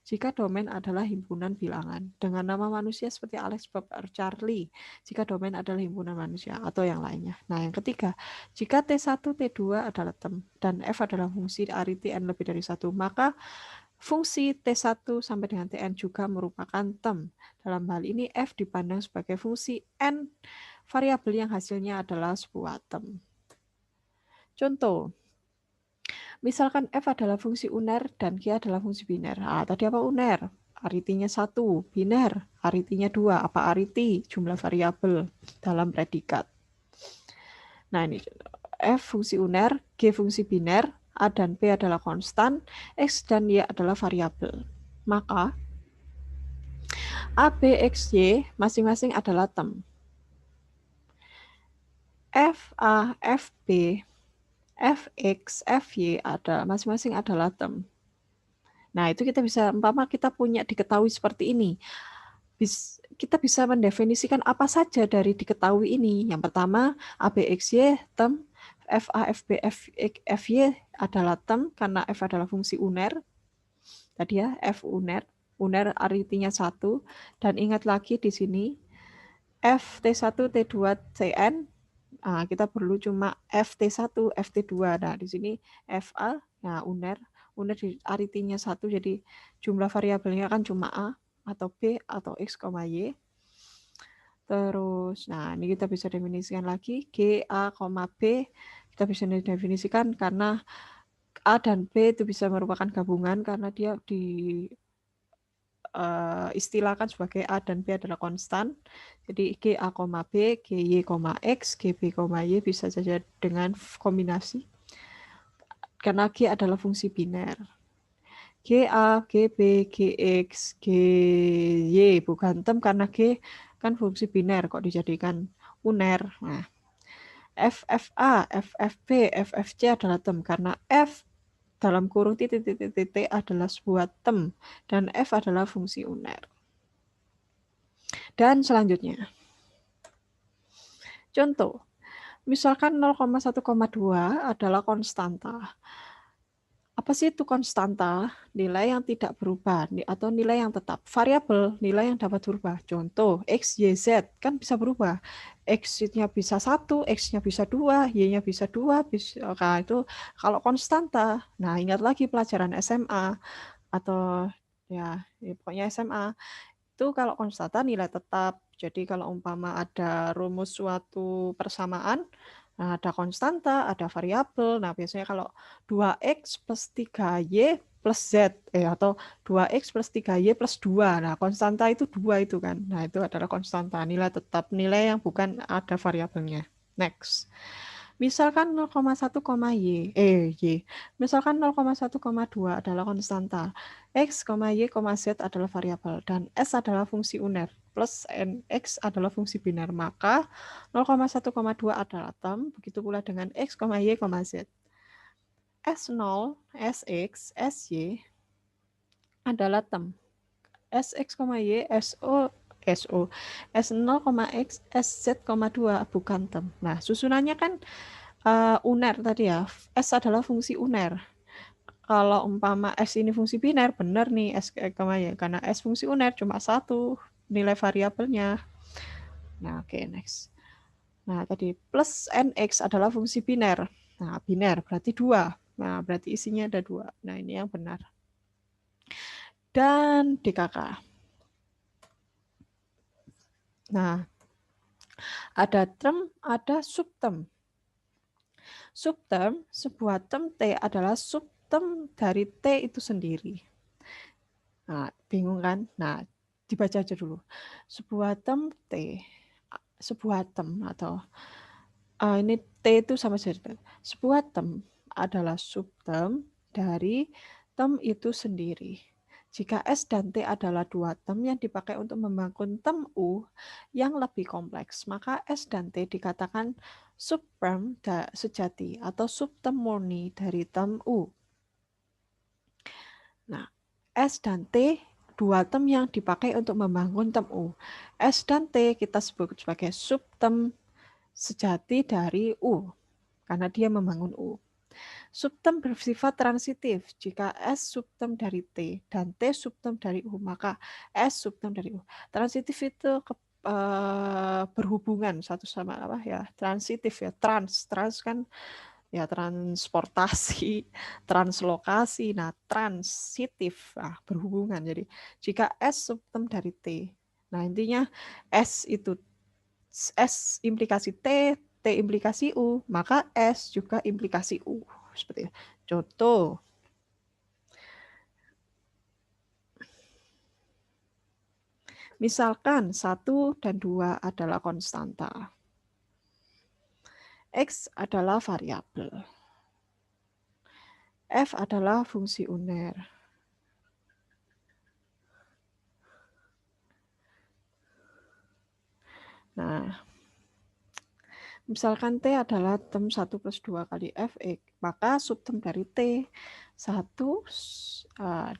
jika domain adalah himpunan bilangan dengan nama manusia seperti Alex, Bob, Charlie jika domain adalah himpunan manusia atau yang lainnya. Nah, yang ketiga, jika T1, T2 adalah term dan F adalah fungsi arti N lebih dari 1, maka fungsi T1 sampai dengan Tn juga merupakan term. Dalam hal ini F dipandang sebagai fungsi N variabel yang hasilnya adalah sebuah term. Contoh, misalkan F adalah fungsi uner dan G adalah fungsi biner. Tadi apa uner? Aritinya 1, biner, aritinya 2. Apa ariti? Jumlah variabel dalam predikat. Nah, ini F fungsi uner, G fungsi biner, A dan B adalah konstan, X dan Y adalah variabel. Maka A, B, X, Y masing-masing adalah term. F, A, F, B, Fx, Fy masing-masing adalah term. Nah, itu kita bisa, umpama kita punya diketahui seperti ini, kita bisa mendefinisikan apa saja dari diketahui ini. Yang pertama, ABXY term, FA, FB, FY adalah term karena F adalah fungsi uner. Tadi ya, F uner. Uner artinya 1. Dan ingat lagi di sini, F T1, T2, Tn. Kita perlu cuma FT1, FT2. Nah, di sini FA, nah uner artinya 1, jadi jumlah variabelnya kan cuma A atau B atau X, Y. Terus, nah ini kita bisa definisikan lagi, G, A, B, kita bisa definisikan karena A dan B itu bisa merupakan gabungan karena dia istilahkan sebagai A dan B adalah konstan. Jadi G A, B, G Y, X, G B, Y bisa saja dengan kombinasi. Karena G adalah fungsi biner. G A, G B, G X, G Y bukan term karena G kan fungsi biner kok dijadikan uner. Nah, F A, F B, F C adalah term karena F dalam kurung titik adalah sebuah term dan F adalah fungsi uner. Dan selanjutnya, contoh, misalkan 0,1,2 adalah konstanta. Apa sih itu konstanta? Nilai yang tidak berubah atau nilai yang tetap. Variabel, nilai yang dapat berubah. Contoh, X, Y, Z kan bisa berubah. X-nya bisa 1, X-nya bisa 2, Y-nya bisa 2. Nah, itu kalau konstanta. Nah, ingat lagi pelajaran SMA atau ya pokoknya SMA. Itu kalau konstanta nilai tetap. Jadi kalau umpama ada rumus suatu persamaan, nah ada konstanta, ada variabel. Nah, biasanya kalau 2x plus 3y plus z atau 2x plus 3y plus 2. Nah, konstanta itu 2 itu kan. Nah, itu adalah konstanta, nilai tetap, nilai yang bukan ada variabelnya. Next. Misalkan 0,1, y. Misalkan 0,1,2 adalah konstanta. X, Y, Z adalah variabel dan S adalah fungsi uner plus NX adalah fungsi biner. Maka 0,1,2 adalah term, begitu pula dengan X, Y, Z. S0, SX, SY adalah term. SX, Y, S0, X, SZ, 2 bukan term. Nah, susunannya kan uner tadi ya. S adalah fungsi uner. Kalau umpama S ini fungsi biner, benar nih S, Y. Karena S fungsi uner cuma 1 nilai variabelnya. Nah, oke, next. Nah, tadi plus NX adalah fungsi biner. Nah, biner berarti 2. Nah, berarti isinya ada 2. Nah, ini yang benar. Dan DKK. Nah, ada term, ada subterm. Subterm, sebuah term T adalah subterm dari T itu sendiri. Nah, bingung kan? Nah, dibaca aja dulu. Sebuah term T sebuah term atau ini T itu sama saja. Sebuah term adalah subterm dari term itu sendiri. Jika S dan T adalah dua term yang dipakai untuk membangun term U yang lebih kompleks, maka S dan T dikatakan subterm sejati atau subterm murni dari term U. Nah, S dan T dua term yang dipakai untuk membangun term U. S dan T kita sebut sebagai subterm sejati dari U karena dia membangun U. Subterm bersifat transitif. Jika S subterm dari T dan T subterm dari U, maka S subterm dari U. Transitif itu berhubungan satu sama apa ya? Transitif ya. Trans kan ya transportasi, translokasi. Nah, transitif berhubungan. Jadi jika S subterm dari T, nah intinya S itu S implikasi T, T implikasi U, maka S juga implikasi U. Seperti itu. Contoh, misalkan 1 dan 2 adalah konstanta. X adalah variabel. F adalah fungsi uner. Nah, misalkan T adalah term 1 plus 2 kali Fx, maka subterm dari T 1,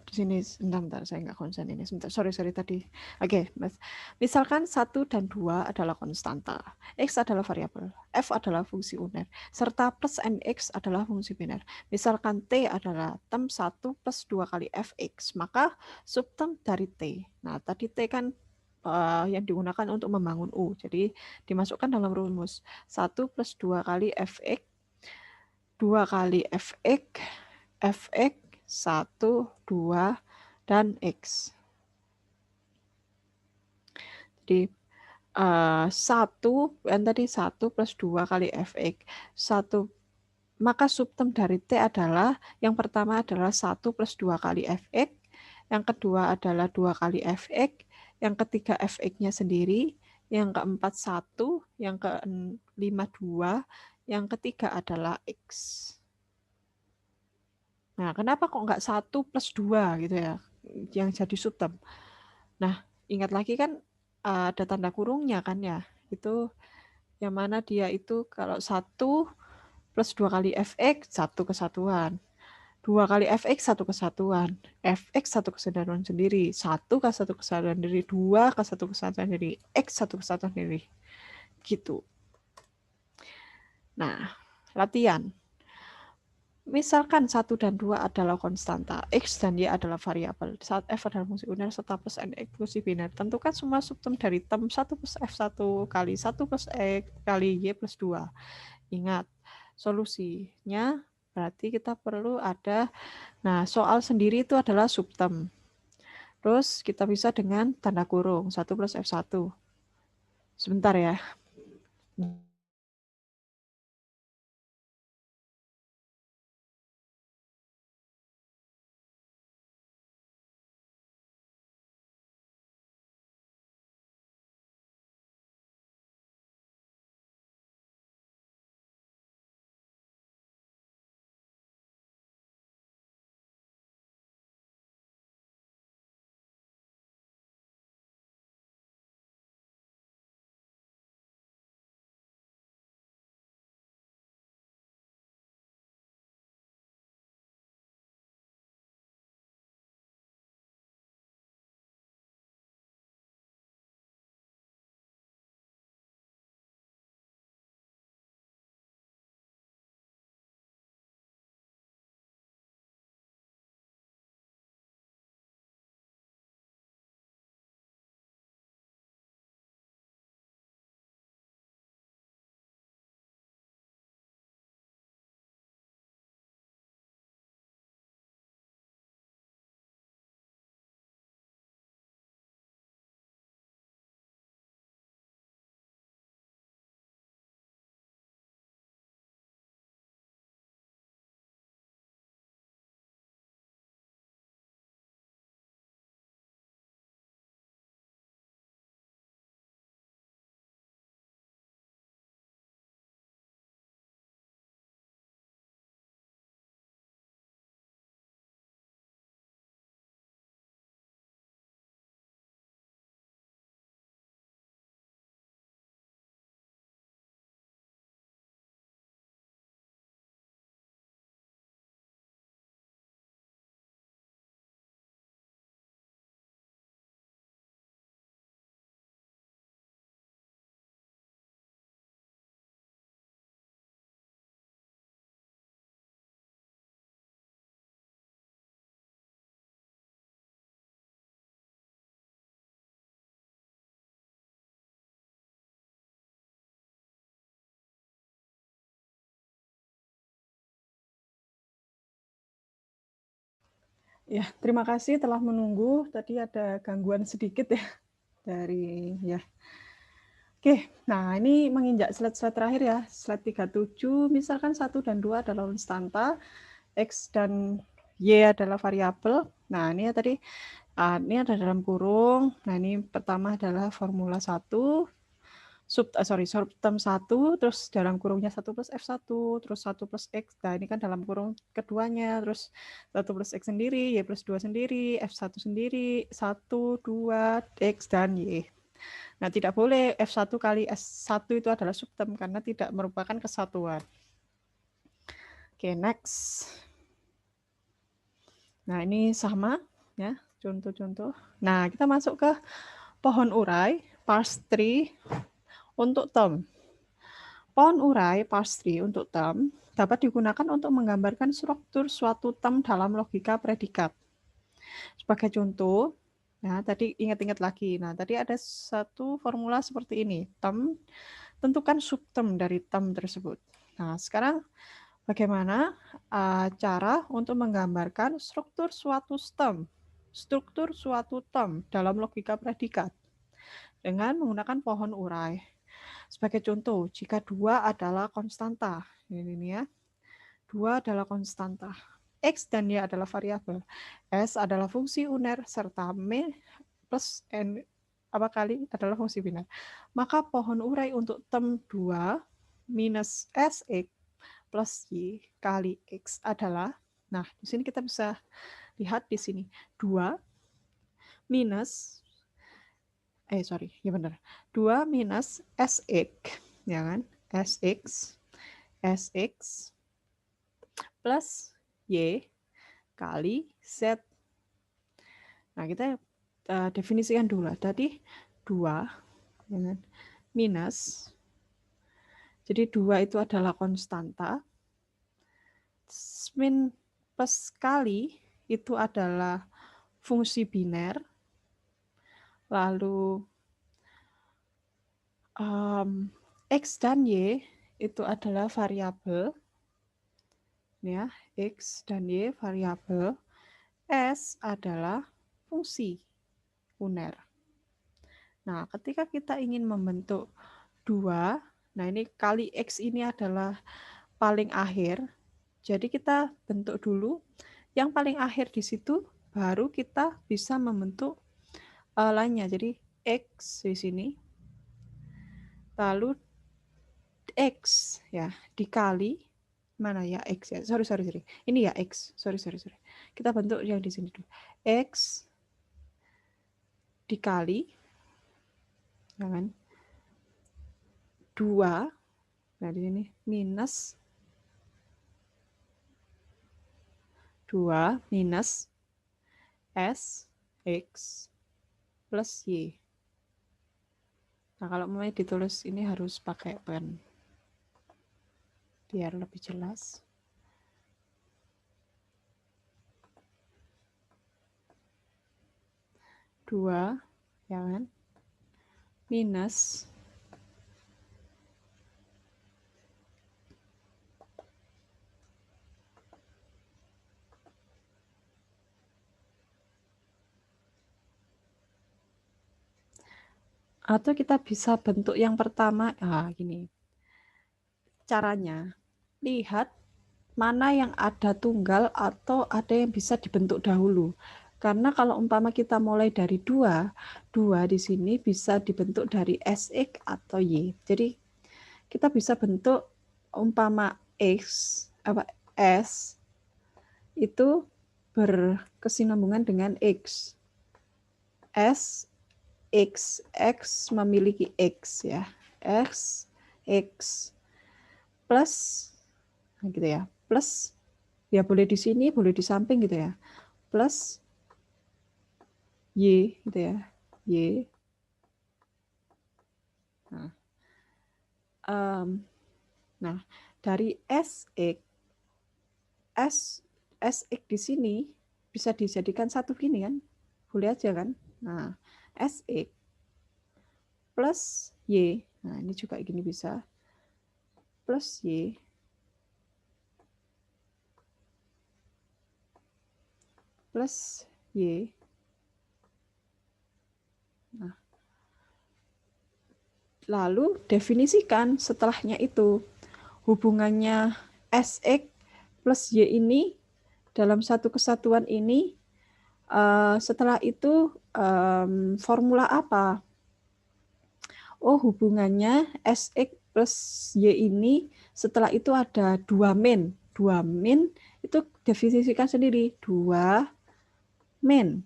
di sini, bentar, saya nggak konsen ini, sebentar, sorry tadi. Oke, misalkan 1 dan 2 adalah konstanta, X adalah variabel, F adalah fungsi uner, serta plus NX adalah fungsi biner. Misalkan T adalah term 1 plus 2 kali Fx, maka subterm dari T. Nah, tadi T kan yang digunakan untuk membangun U. Jadi dimasukkan dalam rumus 1 plus 2 kali Fx, 2 kali Fx, Fx, 1, 2, dan X. Jadi 1, yang tadi 1 plus 2 kali Fx, 1, maka subterm dari T adalah, yang pertama adalah 1 plus 2 kali Fx, yang kedua adalah 2 kali Fx, yang ketiga Fx-nya sendiri, yang keempat 1, yang kelima 2, yang ketiga adalah X. Nah, kenapa kok nggak 1 plus 2 gitu ya, yang jadi subterm? Nah, ingat lagi kan ada tanda kurungnya kan ya, itu yang mana dia itu kalau 1 plus 2 kali Fx, satu kesatuan. 2 kali Fx, satu kesatuan. Fx, satu kesatuan sendiri. 1 ke satu kesatuan sendiri. 2 ke satu kesatuan sendiri. X, satu kesatuan sendiri. Gitu. Nah, latihan. Misalkan 1 dan 2 adalah konstanta, X dan Y adalah variabel, saat F adalah fungsi uner serta plus NX fungsi biner. Tentukan semua subterm dari term 1 plus F1 kali 1 plus X kali Y plus 2. Ingat, solusinya berarti kita perlu ada, nah soal sendiri itu adalah subterm. Terus kita bisa dengan tanda kurung, 1 plus F1. Sebentar ya. Ya, terima kasih telah menunggu. Tadi ada gangguan sedikit ya dari ya. Oke, nah ini menginjak slide-slide terakhir ya. Slide 37, misalkan 1 dan 2 adalah konstanta, X dan Y adalah variabel. Nah, ini ya tadi, ini ada dalam kurung. Nah, ini pertama adalah formula 1, subterm 1, terus dalam kurungnya 1 plus F1, terus 1 plus X. Nah, ini kan dalam kurung keduanya, terus 1 plus X sendiri, Y plus 2 sendiri, F1 sendiri, 1, 2, X, dan Y. Nah, tidak boleh F1 kali S1 itu adalah subterm karena tidak merupakan kesatuan. Oke, next. Nah, ini sama ya, contoh-contoh. Nah, kita masuk ke pohon urai, parse tree untuk term. Pohon urai, parse tree untuk term dapat digunakan untuk menggambarkan struktur suatu term dalam logika predikat. Sebagai contoh, nah tadi ingat-ingat lagi. Nah, tadi ada satu formula seperti ini. Term, tentukan subterm dari term tersebut. Nah, sekarang bagaimana cara untuk menggambarkan struktur suatu term dalam logika predikat dengan menggunakan pohon urai. Sebagai contoh, jika 2 adalah konstanta, ini ya, 2 adalah konstanta, X dan Y adalah variabel, S adalah fungsi uner, serta M plus N kali adalah fungsi biner. Maka pohon urai untuk term 2 minus SX plus Y kali X adalah, nah di sini kita bisa lihat di sini, 2 minus, 2 minus SX, ya kan, SX plus Y kali Z. Nah, kita definisikan dulu. Tadi 2 ya kan? Minus. Jadi 2 itu adalah konstanta. Min plus kali itu adalah fungsi biner. Lalu X dan Y itu adalah variabel. Ya, X dan Y variabel. S adalah fungsi uner. Nah, ketika kita ingin membentuk 2, nah ini kali X ini adalah paling akhir. Jadi kita bentuk dulu yang paling akhir di situ, baru kita bisa membentuk lainnya. Jadi X di sini, lalu X ya dikali mana ya X ya, sorry. Ini ya X, sorry. Kita bentuk yang di sini dulu. X dikali, ya kan? 2, nah di sini minus 2 minus S X plus Y. Nah, kalau mau ditulis ini harus pakai pen biar lebih jelas. Dua, ya kan? Minus atau kita bisa bentuk yang pertama, gini. Caranya, lihat mana yang ada tunggal atau ada yang bisa dibentuk dahulu. Karena kalau umpama kita mulai dari 2 di sini bisa dibentuk dari SX atau Y. Jadi kita bisa bentuk umpama S itu berkesinambungan dengan X. X memiliki X ya. X plus gitu ya. Plus ya boleh di sini, boleh di samping gitu ya. Plus Y gitu ya. Y. Nah, dari SX di sini bisa dijadikan satu gini kan. Boleh aja kan. Nah, SX plus Y. Nah, ini juga gini bisa. Plus Y plus Y. Nah, lalu definisikan setelahnya itu hubungannya SX plus Y ini dalam satu kesatuan ini. Setelah itu formula apa? Oh, hubungannya SX plus Y ini setelah itu ada 2 min. 2 min itu definisikan sendiri. 2 min.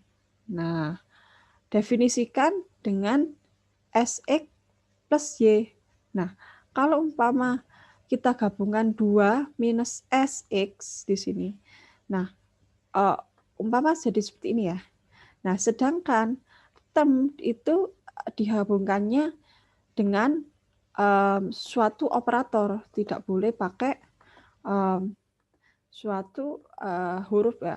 Nah, definisikan dengan SX plus Y. Nah, kalau umpama kita gabungkan 2 minus SX di sini. Nah, umpama jadi seperti ini ya. Nah, sedangkan term itu digabungkannya dengan suatu operator, tidak boleh pakai suatu huruf ya.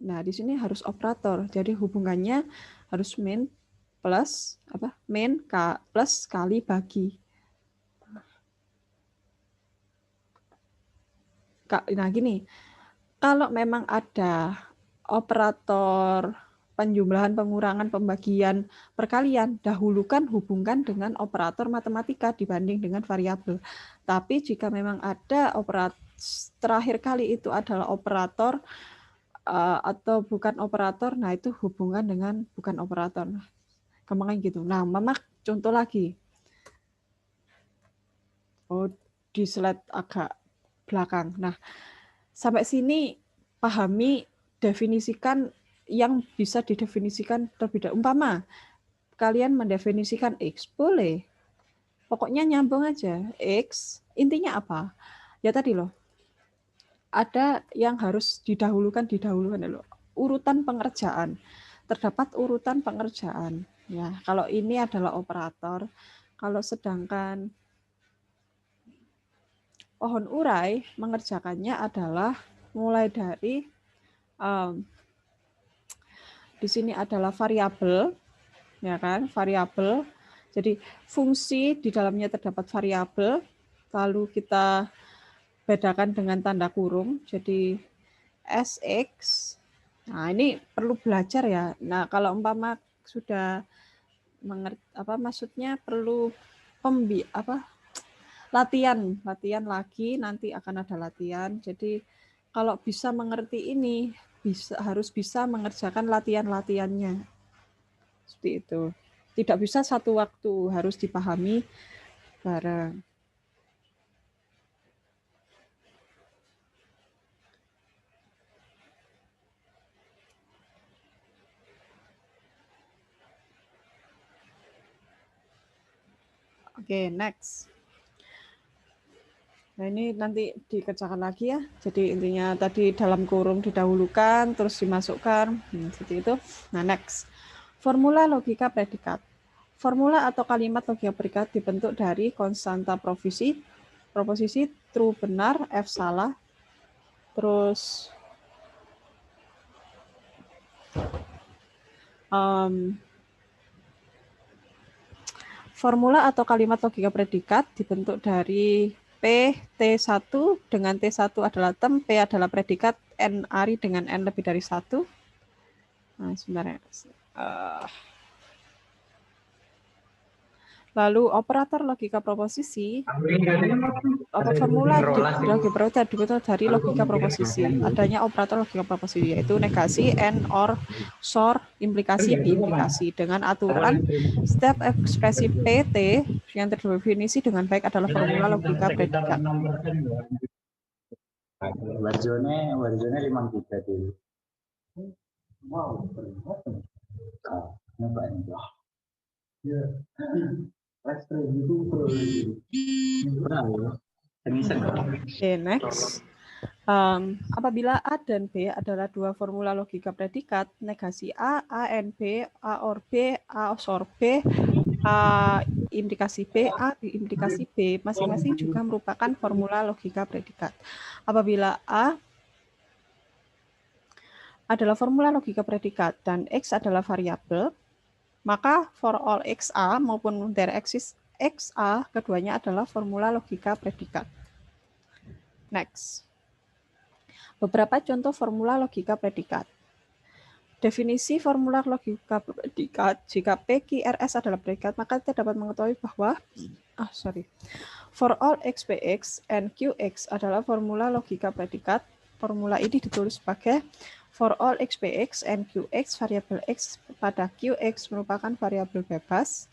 Nah, di sini harus operator. Jadi hubungannya harus min plus apa? Min plus kali bagi. Nah, gini. Kalau memang ada operator penjumlahan, pengurangan, pembagian, perkalian, dahulukan hubungkan dengan operator matematika dibanding dengan variabel. Tapi jika memang ada operator terakhir kali itu adalah operator atau bukan operator, nah itu hubungan dengan bukan operator. Gampangnya gitu. Nah, Mama contoh lagi. Oh, di slide agak belakang. Nah, sampai sini pahami, definisikan yang bisa didefinisikan terlebih dahulu. Umpama kalian mendefinisikan X, boleh. Pokoknya nyambung aja. X, intinya apa? Ya tadi loh, ada yang harus didahulukan loh. Urutan pengerjaan. Terdapat urutan pengerjaan. Ya, kalau ini adalah operator, kalau sedangkan pohon urai mengerjakannya adalah mulai dari di sini adalah variabel, ya kan? Variabel. Jadi fungsi di dalamnya terdapat variabel, lalu kita bedakan dengan tanda kurung. Jadi SX. Nah, ini perlu belajar ya. Nah, kalau umpama sudah mengerti apa maksudnya perlu latihan lagi, nanti akan ada latihan. Jadi kalau bisa mengerti ini harus bisa mengerjakan latihan-latihannya. Seperti itu. Tidak bisa satu waktu, harus dipahami bareng. Oke, next. Nah, ini nanti dikerjakan lagi ya. Jadi intinya tadi dalam kurung didahulukan, terus dimasukkan, seperti itu. Nah, next. Formula logika predikat. Formula atau kalimat logika predikat dibentuk dari konstanta proposisi true benar, F salah, terus formula atau kalimat logika predikat dibentuk dari P, T1 dengan T1 adalah term, P adalah predikat, N ari dengan N lebih dari 1. Nah, sebenarnya. Lalu operator logika proposisi, formula logika dibentuk dari logika proposisi. Adanya operator logika proposisi yaitu negasi, and, or, SOR, implikasi, biimplikasi. Dengan aturan setiap ekspresi PT yang terdefinisi dengan baik adalah formula logika predikat. Warjone 53 dulu. Wow, Oke, next. Apabila A dan B adalah dua formula logika predikat, negasi A, AN B, A or B, A SOR B, A implikasi B, A implikasi B, masing-masing juga merupakan formula logika predikat. Apabila A adalah formula logika predikat dan X adalah variabel, maka for all XA maupun there exists XA, keduanya adalah formula logika predikat. Next. Beberapa contoh formula logika predikat. Definisi formula logika predikat, jika P, Q, R, S adalah predikat, maka kita dapat mengetahui bahwa for all X, Px, and Qx adalah formula logika predikat. Formula ini ditulis sebagai for all X, Px, and Qx, variabel X pada Qx merupakan variabel bebas.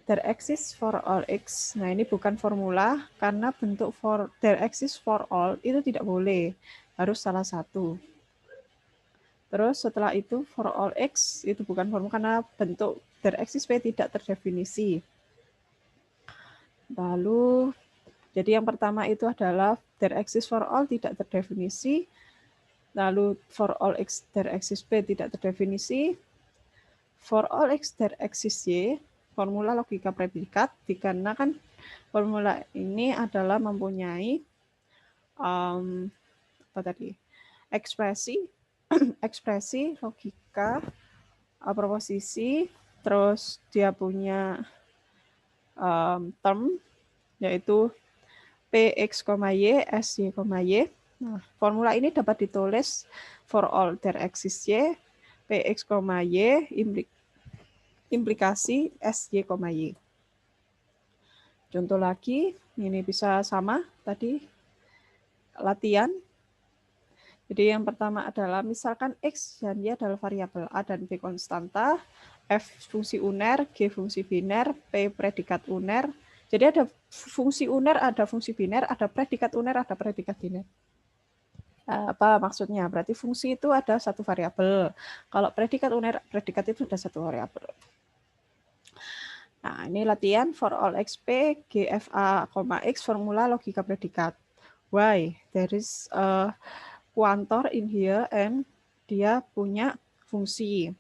There exists for all X. Nah, ini bukan formula, karena bentuk for there exists for all itu tidak boleh, harus salah satu. Terus setelah itu for all X itu bukan formula karena bentuk there exists P tidak terdefinisi. Lalu jadi yang pertama itu adalah there exists for all tidak terdefinisi. Lalu for all X there exists P tidak terdefinisi. For all X there exists Y, formula logika predikat, dikarenakan formula ini adalah mempunyai ekspresi logika proposisi, terus dia punya term yaitu Px, Y, Sy, Y. Nah, formula ini dapat ditulis for all there exists Y, Px, Y, implikasi Sy, Y. Contoh lagi, ini bisa sama tadi latihan. Jadi yang pertama adalah misalkan X dan Y adalah variabel A dan B konstanta, F fungsi uner, G fungsi biner, P predikat uner. Jadi ada fungsi uner, ada fungsi biner, ada predikat uner, ada predikat biner. Apa maksudnya? Berarti fungsi itu ada satu variabel. Kalau predikat uner, predikat itu ada satu variabel. Nah, ini latihan for all XP, GFA, X, formula logika predikat. Why? There is a kuantor in here and dia punya fungsi.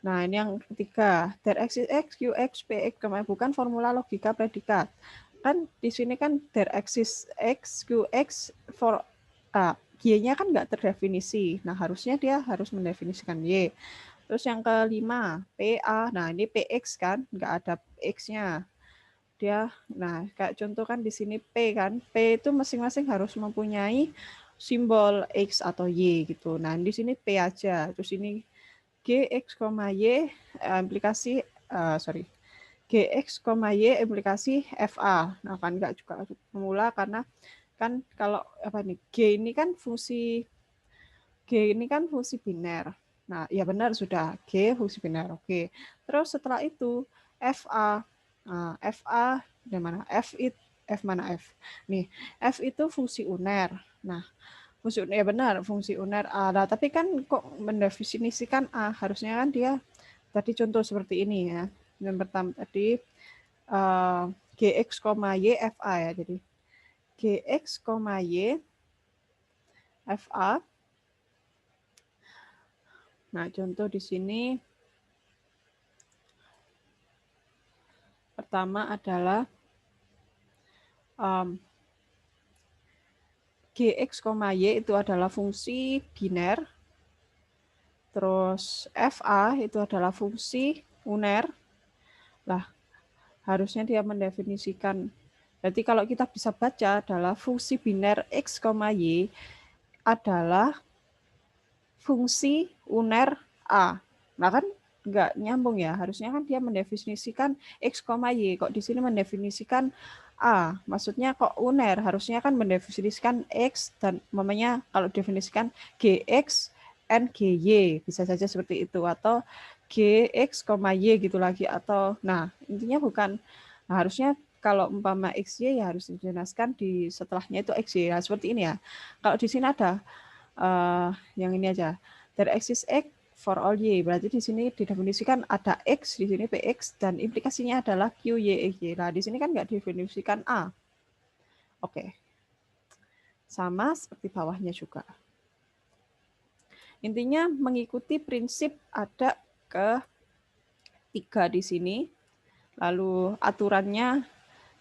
Nah, ini yang ketiga. There exists X, Qx, Px, bukan formula logika predikat. Kan di sini kan there exists X, Qx for A. Y-nya kan nggak terdefinisi. Nah, harusnya dia harus mendefinisikan Y. Terus yang kelima, PA. Nah, ini PX kan, nggak ada X-nya. Dia, nah, kayak contoh kan di sini P kan. P itu masing-masing harus mempunyai simbol X atau Y gitu. Nah, di sini P aja. Terus ini Gx, Y implikasi Gx, Y implikasi FA. Nah, kan enggak juga formula karena kan kalau apa nih? G ini kan fungsi biner. Nah, ya benar sudah G fungsi biner. Oke. Terus setelah itu FA. Nah, FA di mana? F mana F? Nih, F itu fungsi uner. Nah, fungsi uner ya benar, fungsi uner A. Nah, tapi kan kok mendefinisikan A? Harusnya kan dia tadi contoh seperti ini ya. Yang pertama tadi Gx, Y FA ya. Jadi Gx, Y FA. Nah, contoh di sini pertama adalah Gx, Y itu adalah fungsi biner. Terus FA itu adalah fungsi uner. Lah, harusnya dia mendefinisikan. Berarti kalau kita bisa baca adalah fungsi biner X, Y adalah fungsi uner A. Nah kan nggak nyambung ya. Harusnya kan dia mendefinisikan X, Y. Kok di sini mendefinisikan A? Maksudnya kok uner? Harusnya kan mendefinisikan X dan mamanya kalau definisikan GX and GY. Bisa saja seperti itu. Atau GX, Y gitu lagi. Atau, nah intinya bukan. Nah harusnya kalau umpama XY ya harus dijelaskan di setelahnya itu XY. Nah, seperti ini ya. Kalau di sini ada yang ini aja. There exists X for all Y. Berarti di sini didefinisikan ada X, di sini PX, dan implikasinya adalah Q, Y, X, Y. Nah, di sini kan nggak didefinisikan A. Oke. Sama seperti bawahnya juga. Intinya mengikuti prinsip ada ketiga di sini. Lalu aturannya,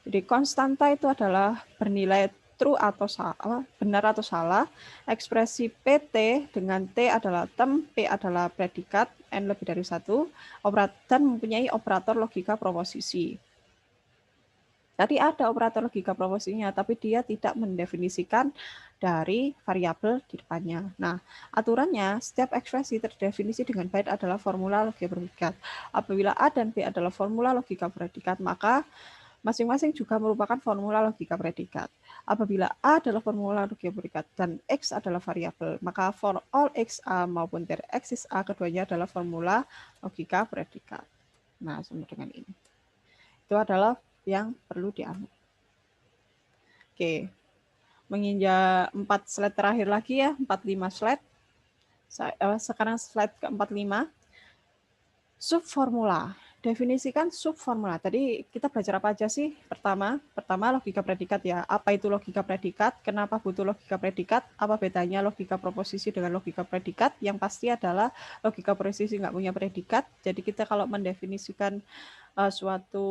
jadi konstanta itu adalah bernilai true atau salah, benar atau salah. Ekspresi PT dengan T adalah term, P adalah predikat, N lebih dari 1, dan mempunyai operator logika proposisi. Tadi ada operator logika proposisinya, tapi dia tidak mendefinisikan dari variabel di depannya. Nah, aturannya setiap ekspresi terdefinisi dengan baik adalah formula logika predikat. Apabila A dan B adalah formula logika predikat, maka masing-masing juga merupakan formula logika predikat. Apabila A adalah formula logika predikat dan X adalah variabel, maka for all X A maupun there exists A, keduanya adalah formula logika predikat. Nah, sama dengan ini. Itu adalah yang perlu diambil. Oke, menginjak 4 slide terakhir lagi ya, 45 slide. Sekarang slide ke-45. Subformula. Definisikan subformula. Tadi kita belajar apa aja sih? Pertama logika predikat ya. Apa itu logika predikat? Kenapa butuh logika predikat? Apa bedanya logika proposisi dengan logika predikat? Yang pasti adalah logika proposisi nggak punya predikat. Jadi kita kalau mendefinisikan suatu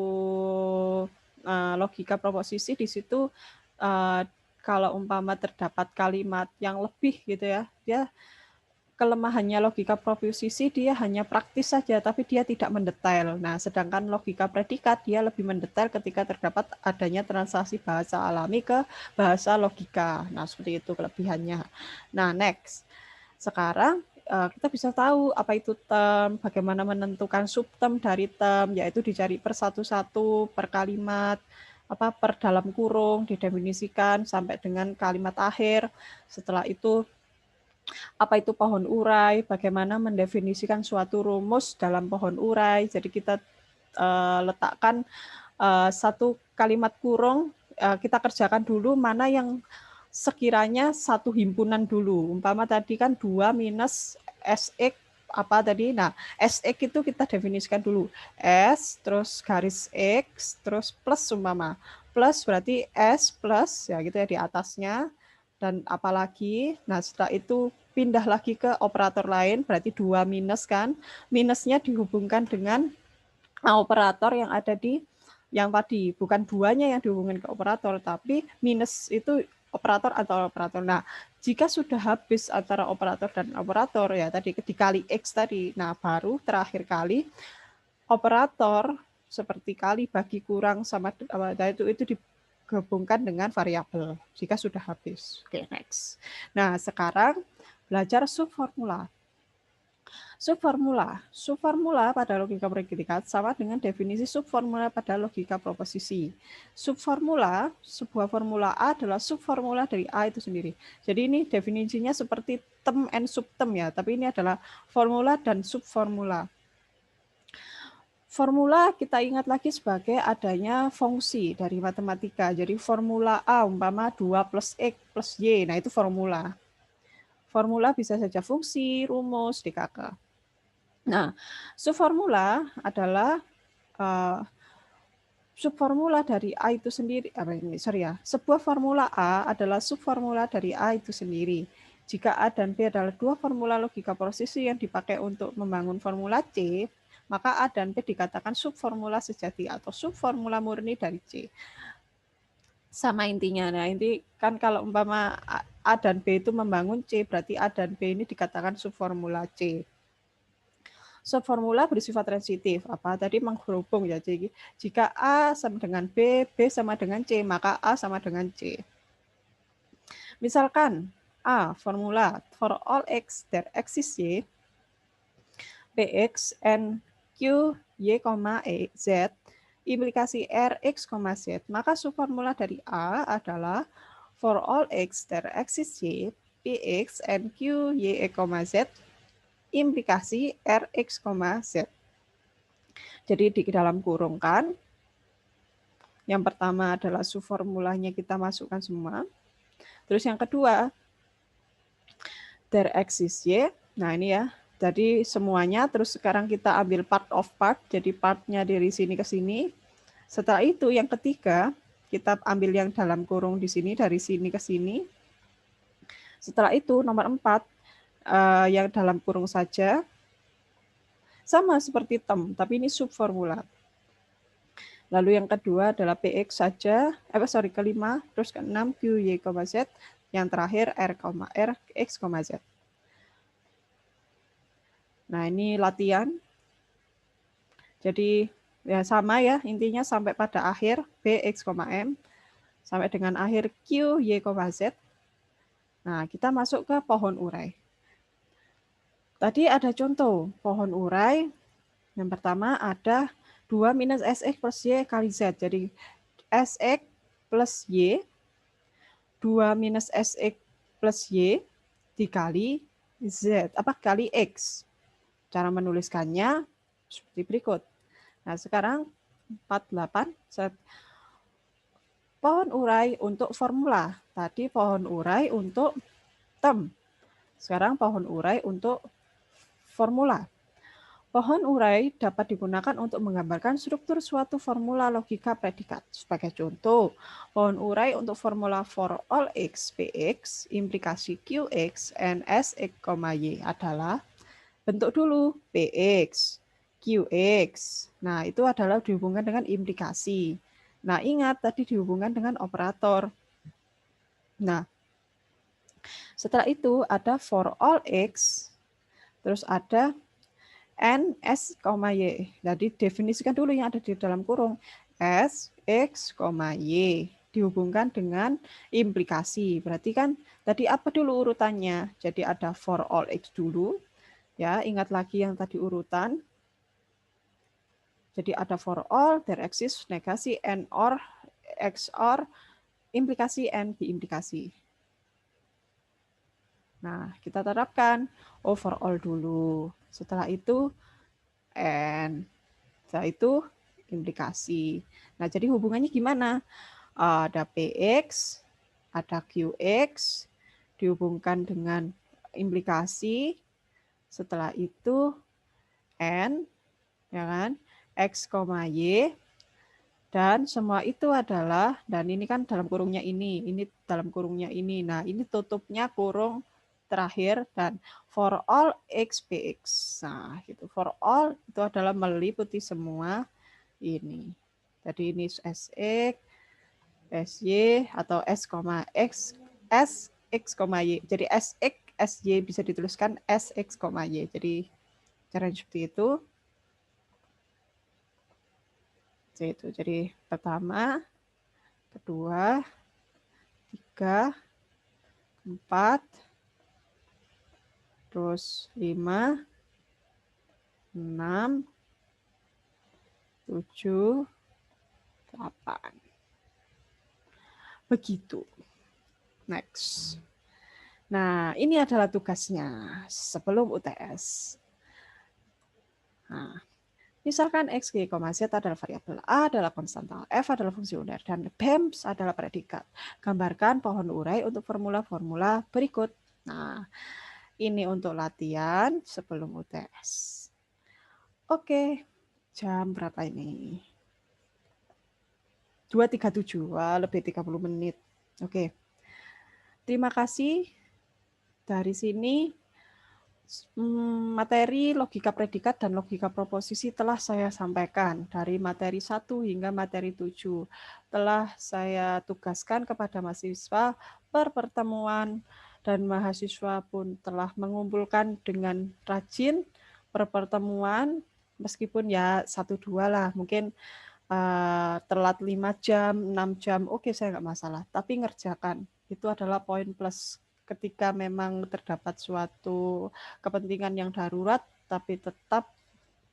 logika proposisi di situ kalau umpama terdapat kalimat yang lebih gitu ya, dia kelemahannya logika proposisi dia hanya praktis saja, tapi dia tidak mendetail. Nah, sedangkan logika predikat dia lebih mendetail ketika terdapat adanya transaksi bahasa alami ke bahasa logika. Nah, seperti itu kelebihannya. Nah, next. Sekarang kita bisa tahu apa itu term, bagaimana menentukan subterm dari term, yaitu dicari per satu-satu, per kalimat, per dalam kurung, didefinisikan sampai dengan kalimat akhir. Setelah itu apa itu pohon urai, bagaimana mendefinisikan suatu rumus dalam pohon urai. Jadi kita letakkan satu kalimat kurung, kita kerjakan dulu mana yang sekiranya satu himpunan dulu. Umpama tadi kan 2 minus SX apa tadi? Nah, SX itu kita definisikan dulu. S, terus garis X, terus plus umpama. Plus berarti S plus, ya gitu ya di atasnya. Dan apalagi, nah setelah itu pindah lagi ke operator lain, berarti 2 minus kan. Minusnya dihubungkan dengan operator yang ada di yang tadi. Bukan duanya yang dihubungkan ke operator, tapi minus itu operator atau operator. Nah, jika sudah habis antara operator dan operator, ya tadi dikali X tadi, nah baru terakhir kali operator seperti kali, bagi, kurang, sama itu digabungkan dengan variabel jika sudah habis. Oke, next. Nah, sekarang belajar subformula. Subformula pada logika predikat sama dengan definisi subformula pada logika proposisi. Subformula, sebuah formula A adalah subformula dari A itu sendiri. Jadi ini definisinya seperti term and subterm ya, tapi ini adalah formula dan subformula. Formula kita ingat lagi sebagai adanya fungsi dari matematika. Jadi formula A umpama 2 plus X plus Y, nah itu formula. Formula bisa saja fungsi, rumus, DKK. Nah, subformula adalah subformula dari A itu sendiri. Sebuah formula A adalah subformula dari A itu sendiri. Jika A dan B adalah dua formula logika prosesi yang dipakai untuk membangun formula C, maka A dan B dikatakan subformula sejati atau subformula murni dari C. Sama intinya. Nah, ini kan kalau umpama A dan B itu membangun C, berarti A dan B ini dikatakan subformula C. Subformula bersifat transitif. Apa tadi menghubung ya. Jadi jika A sama dengan B, B sama dengan C, maka A sama dengan C. Misalkan A formula for all X there exists Y, Px and Q Y, E, Z, implikasi R, X, Z, maka subformula dari A adalah for all X there exists Y, Px and Q Y, Z, implikasi R, X, Z. Jadi di dalam kurung kan, yang pertama adalah subformulanya kita masukkan semua. Terus yang kedua, there exists Y. Nah ini ya, jadi semuanya. Terus sekarang kita ambil part of part, jadi partnya dari sini ke sini. Setelah itu yang ketiga, kita ambil yang dalam kurung di sini, dari sini ke sini. Setelah itu nomor 4, yang dalam kurung saja. Sama seperti term, tapi ini subformula. Lalu yang kedua adalah PX saja, kelima, terus ke-6 Q, Y, Z, yang terakhir R, X, Z. Nah ini latihan. Jadi Ya sama ya, intinya sampai pada akhir B, X, M, sampai dengan akhir Q, Y, Z. Nah, kita masuk ke pohon urai. Tadi ada contoh pohon urai. Yang pertama ada 2 minus SX plus Y kali Z. Jadi SX plus Y, 2 minus SX plus Y dikali Z, kali X. Cara menuliskannya seperti berikut. Nah, sekarang 48, pohon urai untuk formula. Tadi pohon urai untuk term. Sekarang pohon urai untuk formula. Pohon urai dapat digunakan untuk menggambarkan struktur suatu formula logika predikat. Sebagai contoh, pohon urai untuk formula for all x, px, implikasi qx, and sx, y adalah bentuk dulu px, qx. Nah, itu adalah dihubungkan dengan implikasi. Nah, ingat tadi dihubungkan dengan operator. Nah, setelah itu ada for all x, terus ada N, S, Y. Jadi definisikan dulu yang ada di dalam kurung. S, X, Y. Dihubungkan dengan implikasi. Berarti kan tadi apa dulu urutannya? Jadi ada for all X dulu. Ya, ingat lagi yang tadi urutan. Jadi ada for all, there exists negasi, N or, X or, implikasi, N diimplikasi. Nah, kita terapkan for all dulu. Setelah itu N. Setelah itu implikasi. Nah, jadi hubungannya gimana? Ada PX, ada QX, dihubungkan dengan implikasi. Setelah itu N, ya kan? X, Y, dan semua itu adalah, dan ini kan dalam kurungnya ini dalam kurungnya ini. Nah, ini tutupnya kurung terakhir dan for all x, px. Nah, gitu. For all itu adalah meliputi semua ini. Jadi ini SX, SY atau S, X, S, X, Y. Jadi SX, SY bisa dituliskan SX, Y. Jadi caranya seperti itu. Jadi pertama, kedua, 3, 4, terus 5, 6, 7, 8. Begitu. Next. Nah, ini adalah tugasnya sebelum UTS. Nah, misalkan X, Y, Z adalah variabel, A adalah konstanta, F adalah fungsi uner, dan BEMS adalah predikat. Gambarkan pohon urai untuk formula-formula berikut. Nah, ini untuk latihan sebelum UTS. Oke, jam berapa ini? 2.37, wah lebih 30 menit. Oke, terima kasih. Dari sini materi logika predikat dan logika proposisi telah saya sampaikan dari materi 1 hingga materi 7. Telah saya tugaskan kepada mahasiswa per pertemuan dan mahasiswa pun telah mengumpulkan dengan rajin per pertemuan meskipun ya 1-2 lah, mungkin telat 5 jam, 6 jam, oke saya nggak masalah. Tapi ngerjakan, itu adalah poin plus ketika memang terdapat suatu kepentingan yang darurat, tapi tetap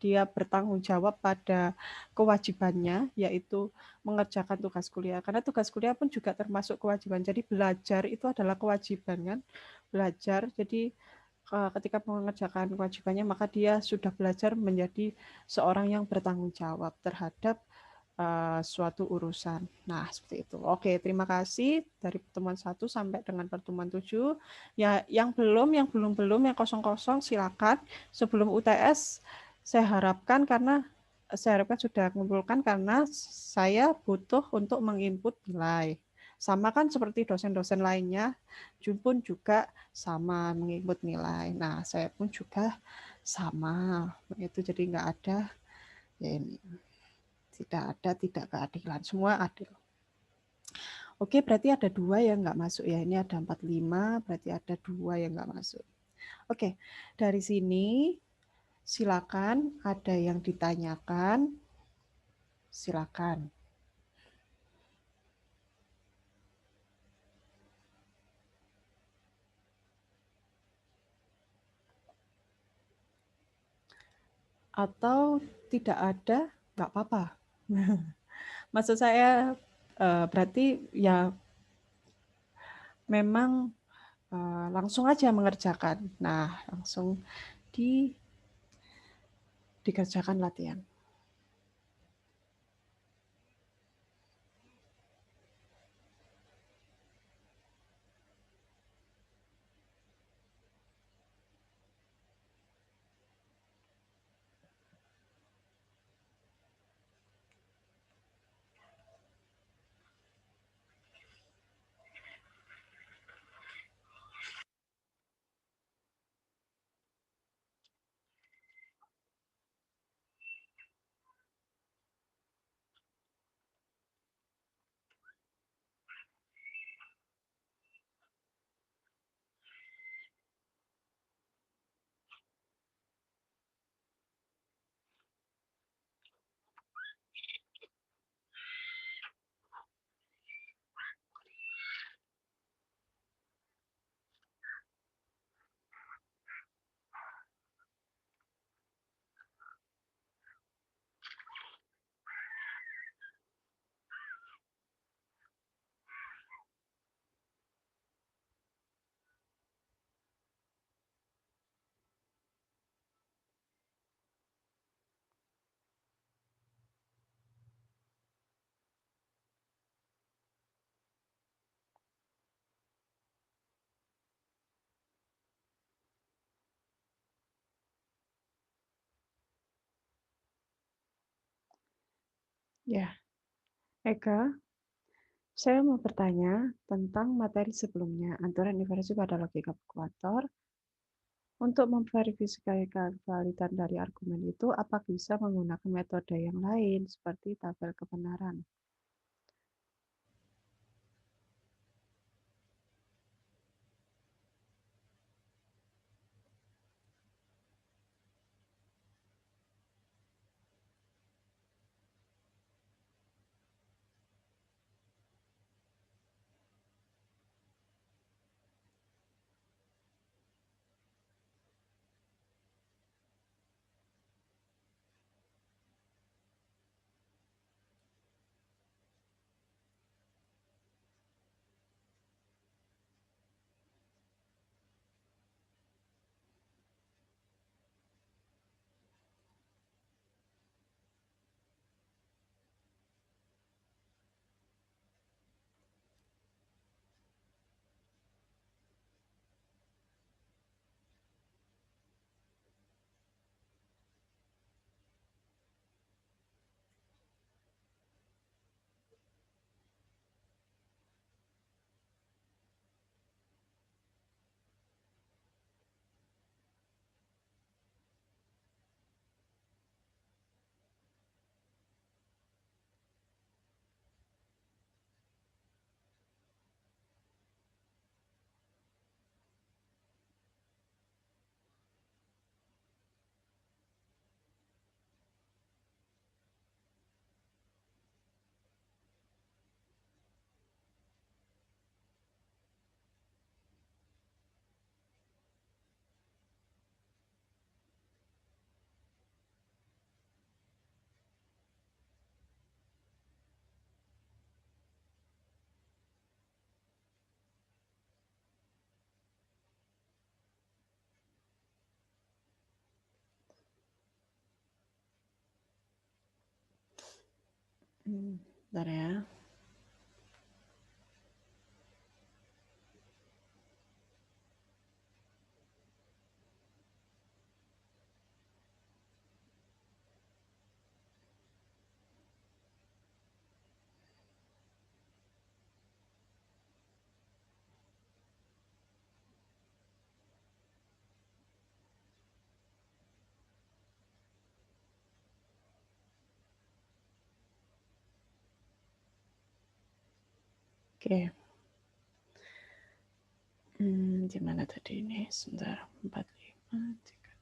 dia bertanggung jawab pada kewajibannya, yaitu mengerjakan tugas kuliah. Karena tugas kuliah pun juga termasuk kewajiban. Jadi belajar itu adalah kewajiban kan, belajar. Jadi ketika mengerjakan kewajibannya, maka dia sudah belajar menjadi seorang yang bertanggung jawab terhadap suatu urusan. Nah, seperti itu. Oke, terima kasih dari pertemuan 1 sampai dengan pertemuan 7. Ya, yang belum, yang kosong-kosong silakan sebelum UTS saya harapkan sudah mengumpulkan karena saya butuh untuk menginput nilai. Sama kan seperti dosen-dosen lainnya, Jun pun juga sama menginput nilai. Nah, saya pun juga sama. Itu jadi nggak ada ya ini. Tidak keadilan, semua adil. Oke, berarti ada 2 yang nggak masuk ya. Ini ada 45, berarti ada 2 yang nggak masuk. Oke, dari sini silakan ada yang ditanyakan. Silakan. Atau tidak ada, nggak apa-apa. Maksud saya berarti ya memang langsung aja mengerjakan. Nah, langsung dikerjakan latihan. Ya, Eka, saya mau bertanya tentang materi sebelumnya, aturan inversi pada logika kalkulator. Untuk memverifikasi kevalidan dari argumen itu, apakah bisa menggunakan metode yang lain seperti tabel kebenaran? Bentar ya. Oke. Di mana tadi ini? Sebentar. 45, 3.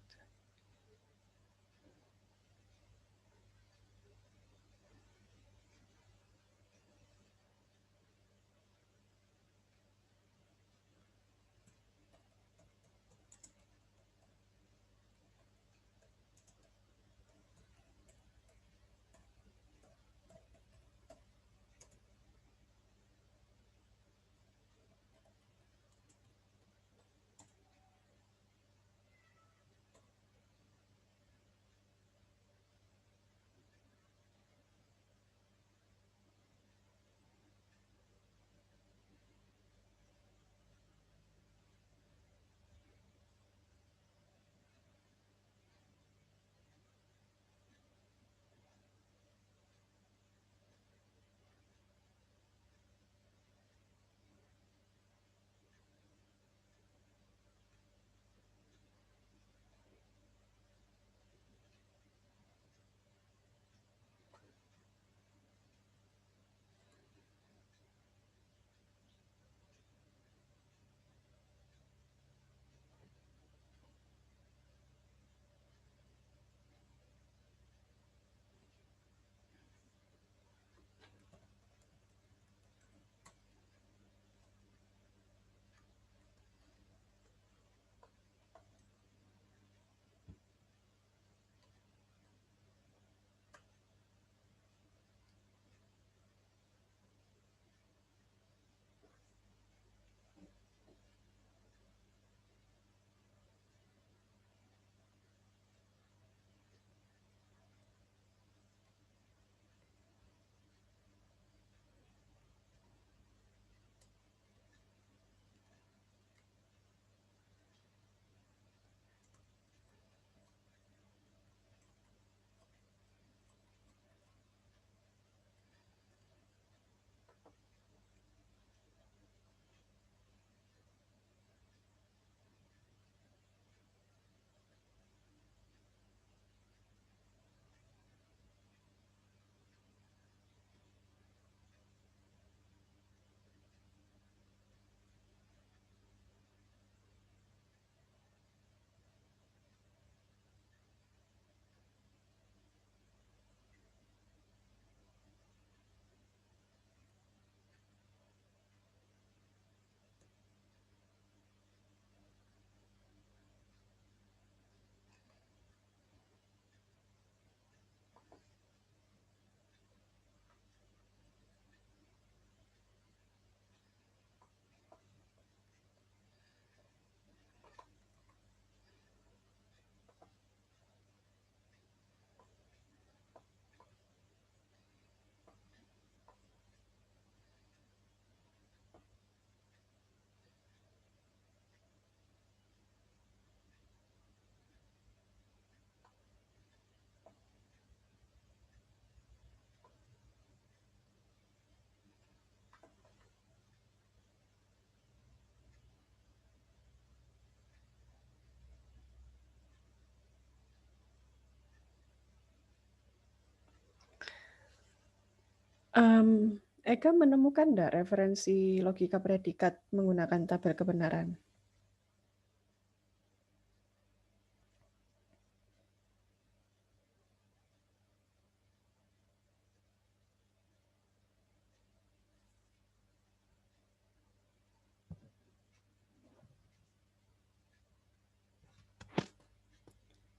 Eka menemukan enggak referensi logika predikat menggunakan tabel kebenaran?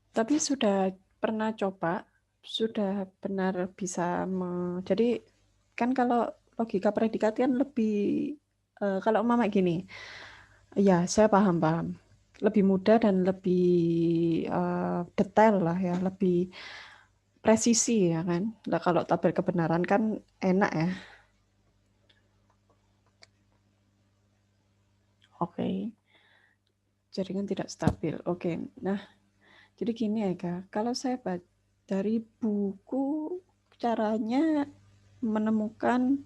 Tapi sudah pernah coba, sudah benar bisa jadi kan kalau logika predikat kan lebih kalau mama gini, ya saya paham, lebih mudah dan lebih detail lah ya, lebih presisi ya kan. Nah, kalau tabel kebenaran kan enak ya. Oke. Jaringan tidak stabil. Oke. Nah, jadi gini ya Kak, kalau saya baca dari buku caranya menemukan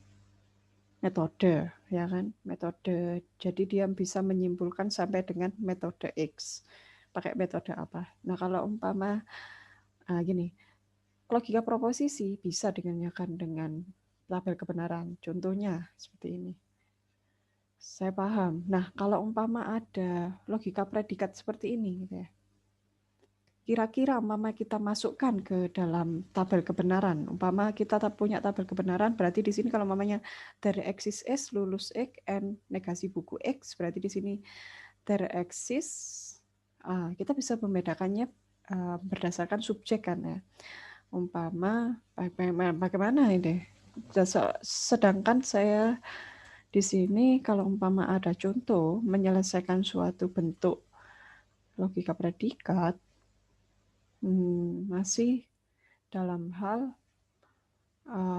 metode, ya kan? Metode. Jadi dia bisa menyimpulkan sampai dengan metode X. Pakai metode apa? Nah, kalau umpama gini, logika proposisi bisa diganyakan dengan tabel kebenaran. Contohnya seperti ini. Saya paham. Nah, kalau umpama ada logika predikat seperti ini gitu ya. Kira-kira umpama kita masukkan ke dalam tabel kebenaran. Umpama kita punya tabel kebenaran, berarti di sini kalau umpamanya there exists S, lulus X, and negasi buku X, berarti di sini there exists, kita bisa membedakannya berdasarkan subjek kan ya. Umpama, bagaimana ini? Sedangkan saya di sini kalau umpama ada contoh menyelesaikan suatu bentuk logika predikat, masih dalam hal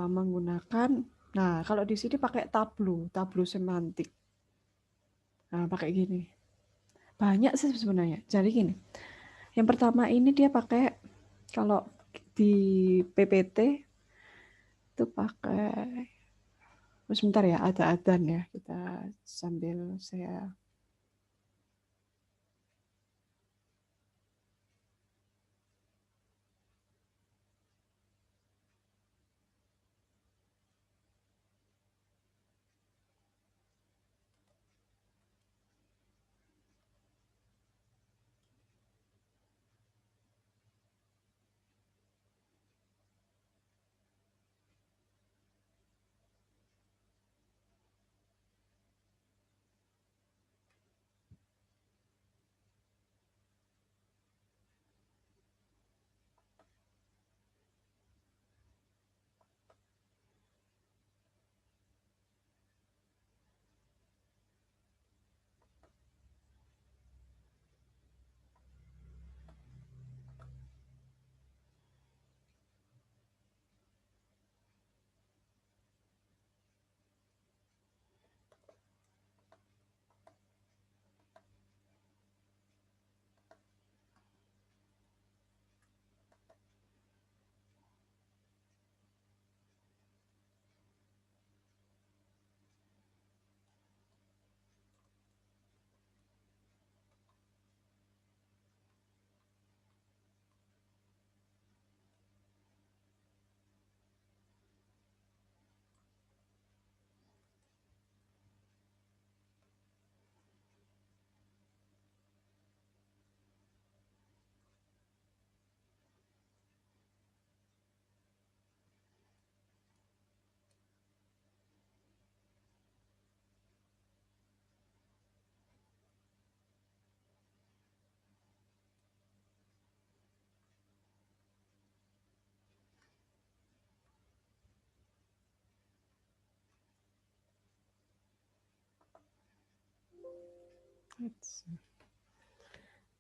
menggunakan, nah kalau di sini pakai tableau semantik. Nah, pakai gini. Banyak sih sebenarnya. Jadi gini, yang pertama ini dia pakai, kalau di PPT itu pakai, sebentar ya, ada adzan ya, kita sambil saya.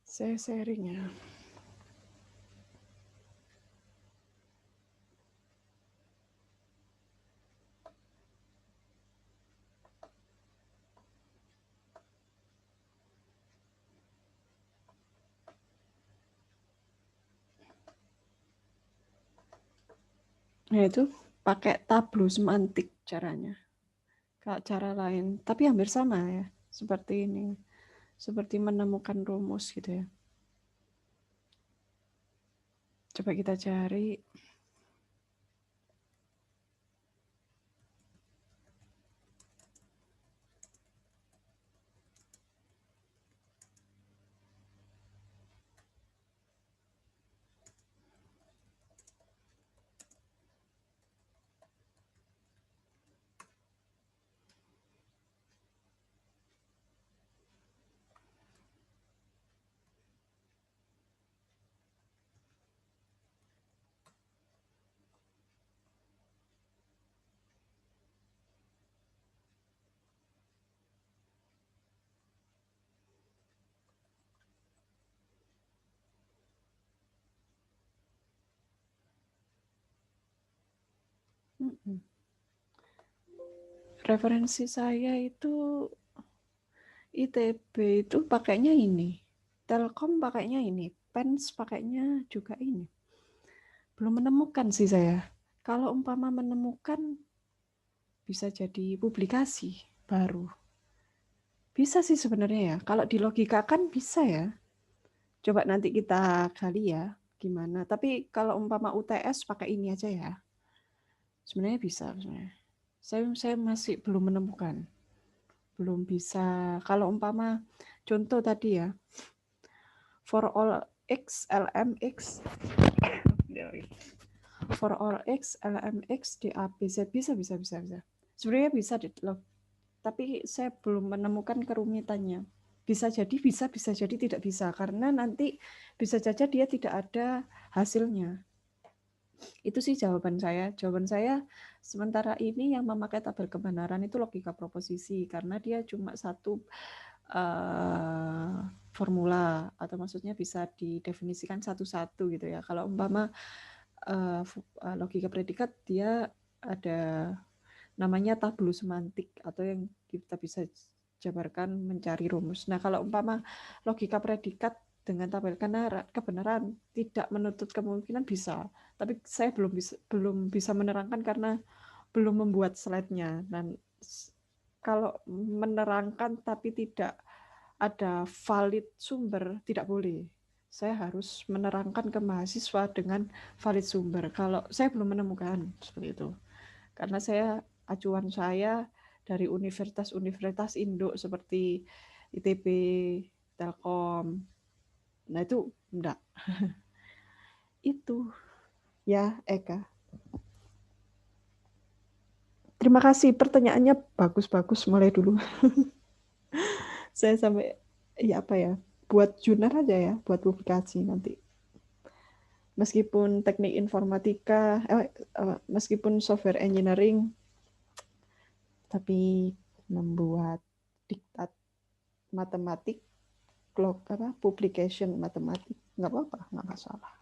Saya sharing ya. Nah itu pakai tableau semantik caranya. Kalau cara lain, tapi hampir sama ya, seperti ini. Seperti menemukan rumus gitu ya. Coba kita cari. Referensi saya itu ITB itu pakainya ini, Telkom pakainya ini, Pens pakainya juga ini. Belum menemukan sih saya. Kalau umpama menemukan bisa jadi publikasi baru. Bisa sih sebenarnya ya. Kalau di logika kan bisa ya. Coba nanti kita gali ya gimana. Tapi kalau umpama UTS pakai ini aja ya. Sebenarnya bisa sebenarnya. Saya masih belum menemukan. Belum bisa. Kalau umpama contoh tadi ya. For all X, LMX. For all X, LMX, DABZ. Bisa. Sebenarnya bisa di tapi saya belum menemukan kerumitannya. Bisa jadi tidak bisa. Karena nanti bisa saja dia tidak ada hasilnya. Itu sih jawaban saya. Jawaban saya sementara ini yang memakai tabel kebenaran itu logika proposisi. Karena dia cuma satu formula. Atau maksudnya bisa didefinisikan satu-satu gitu ya. Kalau umpama logika predikat dia ada namanya tablo semantik atau yang kita bisa jabarkan mencari rumus. Nah, kalau umpama logika predikat dengan tabel kebenaran tidak menutup kemungkinan bisa, tapi saya belum bisa menerangkan karena belum membuat slide-nya. Dan kalau menerangkan tapi tidak ada valid sumber tidak boleh. Saya harus menerangkan ke mahasiswa dengan valid sumber. Kalau saya belum menemukan seperti itu. Karena acuan saya dari universitas-universitas induk seperti ITB, Telkom. Nah itu enggak. Itu ya Eka. Terima kasih pertanyaannya bagus-bagus mulai dulu. Saya sampai buat jurnal aja ya, buat publikasi nanti. Meskipun teknik informatika, meskipun software engineering, tapi membuat diktat matematik, publication matematik, nggak apa-apa, nggak masalah.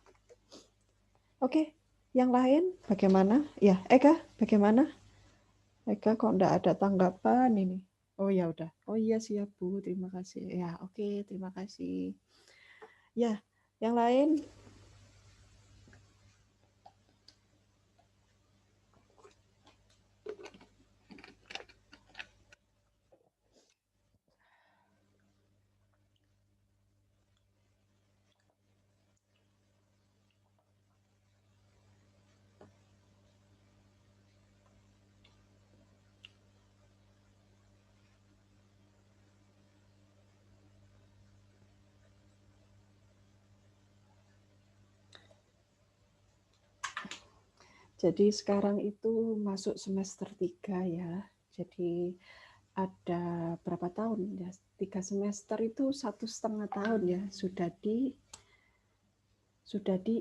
Oke, yang lain bagaimana? Ya, Eka, bagaimana? Eka kok nggak ada tanggapan ini? Oh ya udah. Oh iya siap Bu, terima kasih. Ya oke, terima kasih. Ya, yang lain? Jadi sekarang itu masuk semester 3 ya. Jadi ada berapa tahun ya? 3 semester itu 1,5 tahun ya sudah di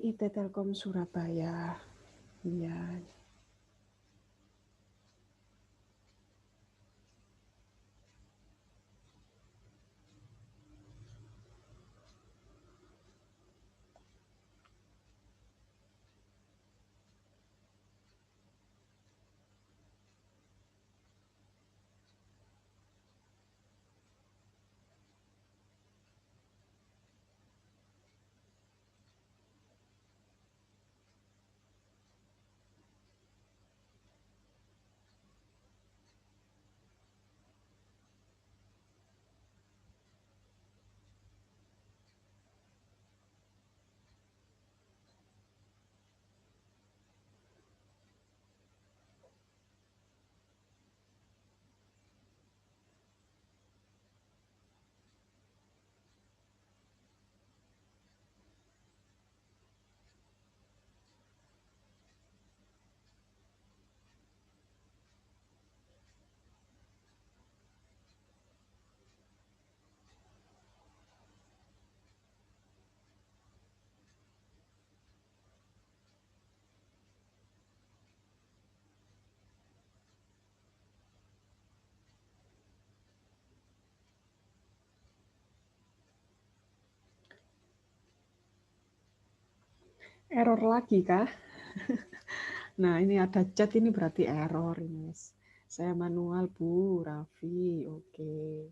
IT Telkom Surabaya. Ya. Error lagi kah? Nah, ini ada chat, ini berarti error ini. Saya manual, Bu Raffi. Oke.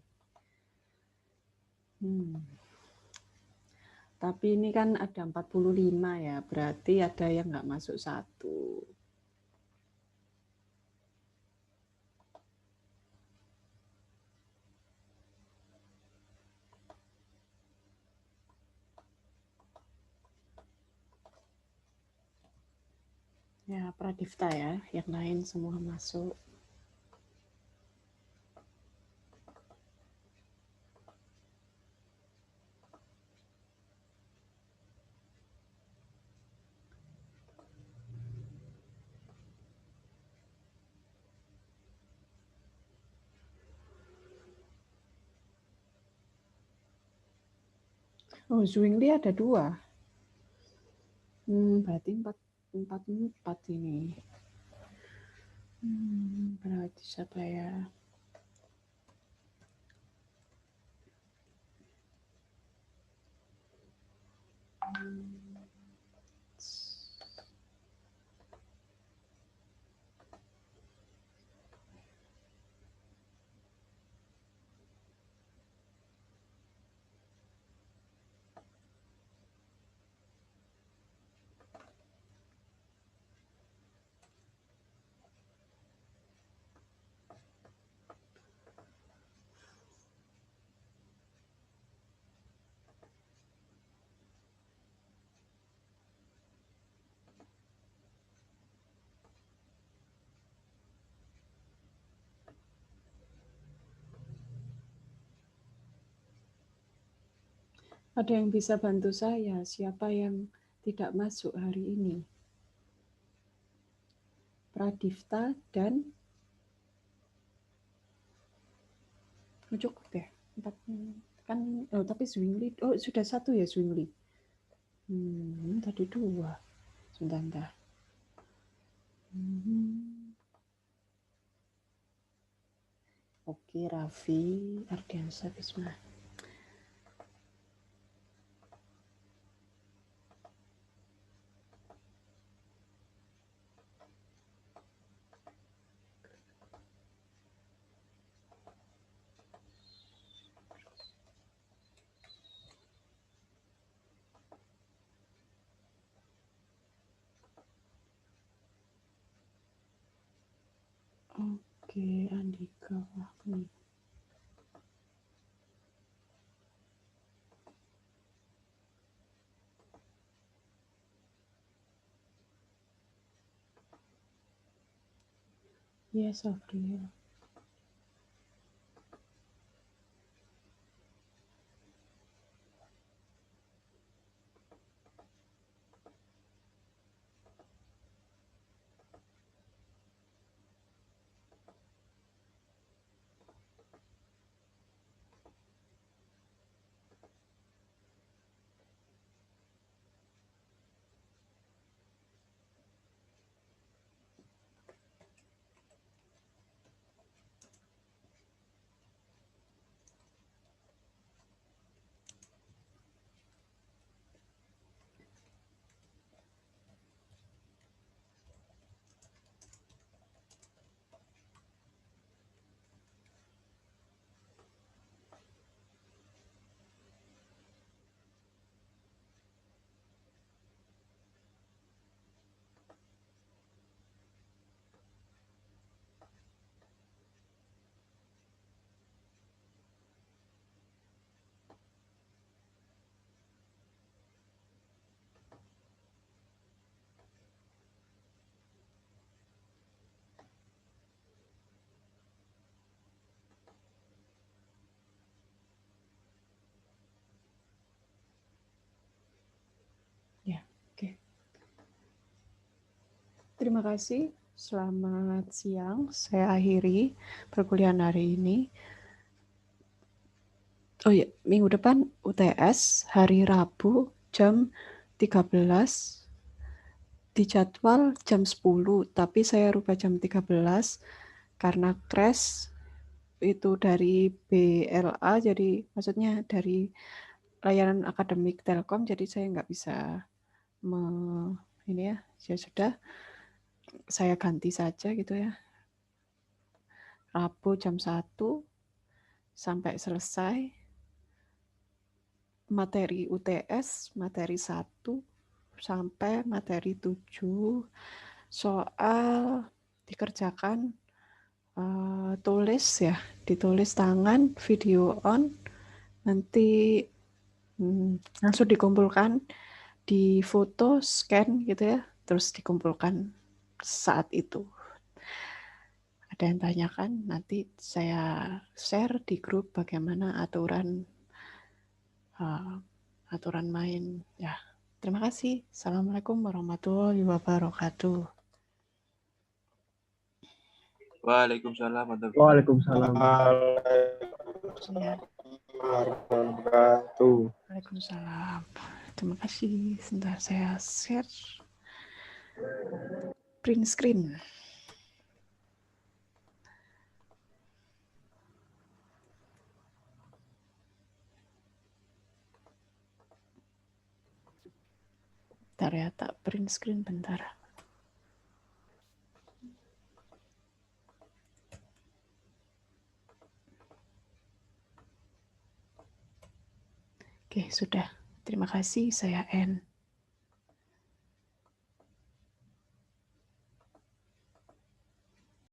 Tapi ini kan ada 45 ya, berarti ada yang nggak masuk 1. Ya, Pradifta ya, yang lain semua masuk. Oh, Zwingli ada 2. Berarti 4 ini. Berarti siapa ya? Ada yang bisa bantu saya? Siapa yang tidak masuk hari ini? Pradifta dan cukup deh. 4 kan, tapi Zwingli, sudah 1 ya Zwingli. Tadi 2. Sebentar. Oke, Raffi, Ardiansa, Bisma. Oke, Andika Wahmi. Yes, Afril. Ya, oke. Terima kasih. Selamat siang. Saya akhiri perkuliahan hari ini. Oh ya, minggu depan UTS hari Rabu jam 13. Dijadwal jam 10, tapi saya rubah jam 13 karena crash itu dari BLA, jadi maksudnya dari layanan akademik Telkom, jadi saya nggak bisa ini ya sudah. saya ganti saja gitu ya. Rabu jam 1 sampai selesai materi UTS, materi 1 sampai materi 7. Soal dikerjakan tulis ya, ditulis tangan, video on, nanti langsung dikumpulkan, di foto, scan gitu ya, terus dikumpulkan saat itu. Ada yang tanyakan, nanti saya share di grup bagaimana aturan main ya. Terima kasih. Assalamualaikum warahmatullahi wabarakatuh. Waalaikumsalam. Waalaikumsalam. Ya. Wabarakatuh. Waalaikumsalam. Terima kasih. Sebentar saya share print screen. Bentar ya, tak print screen bentar. Oke, sudah. Terima kasih, saya end.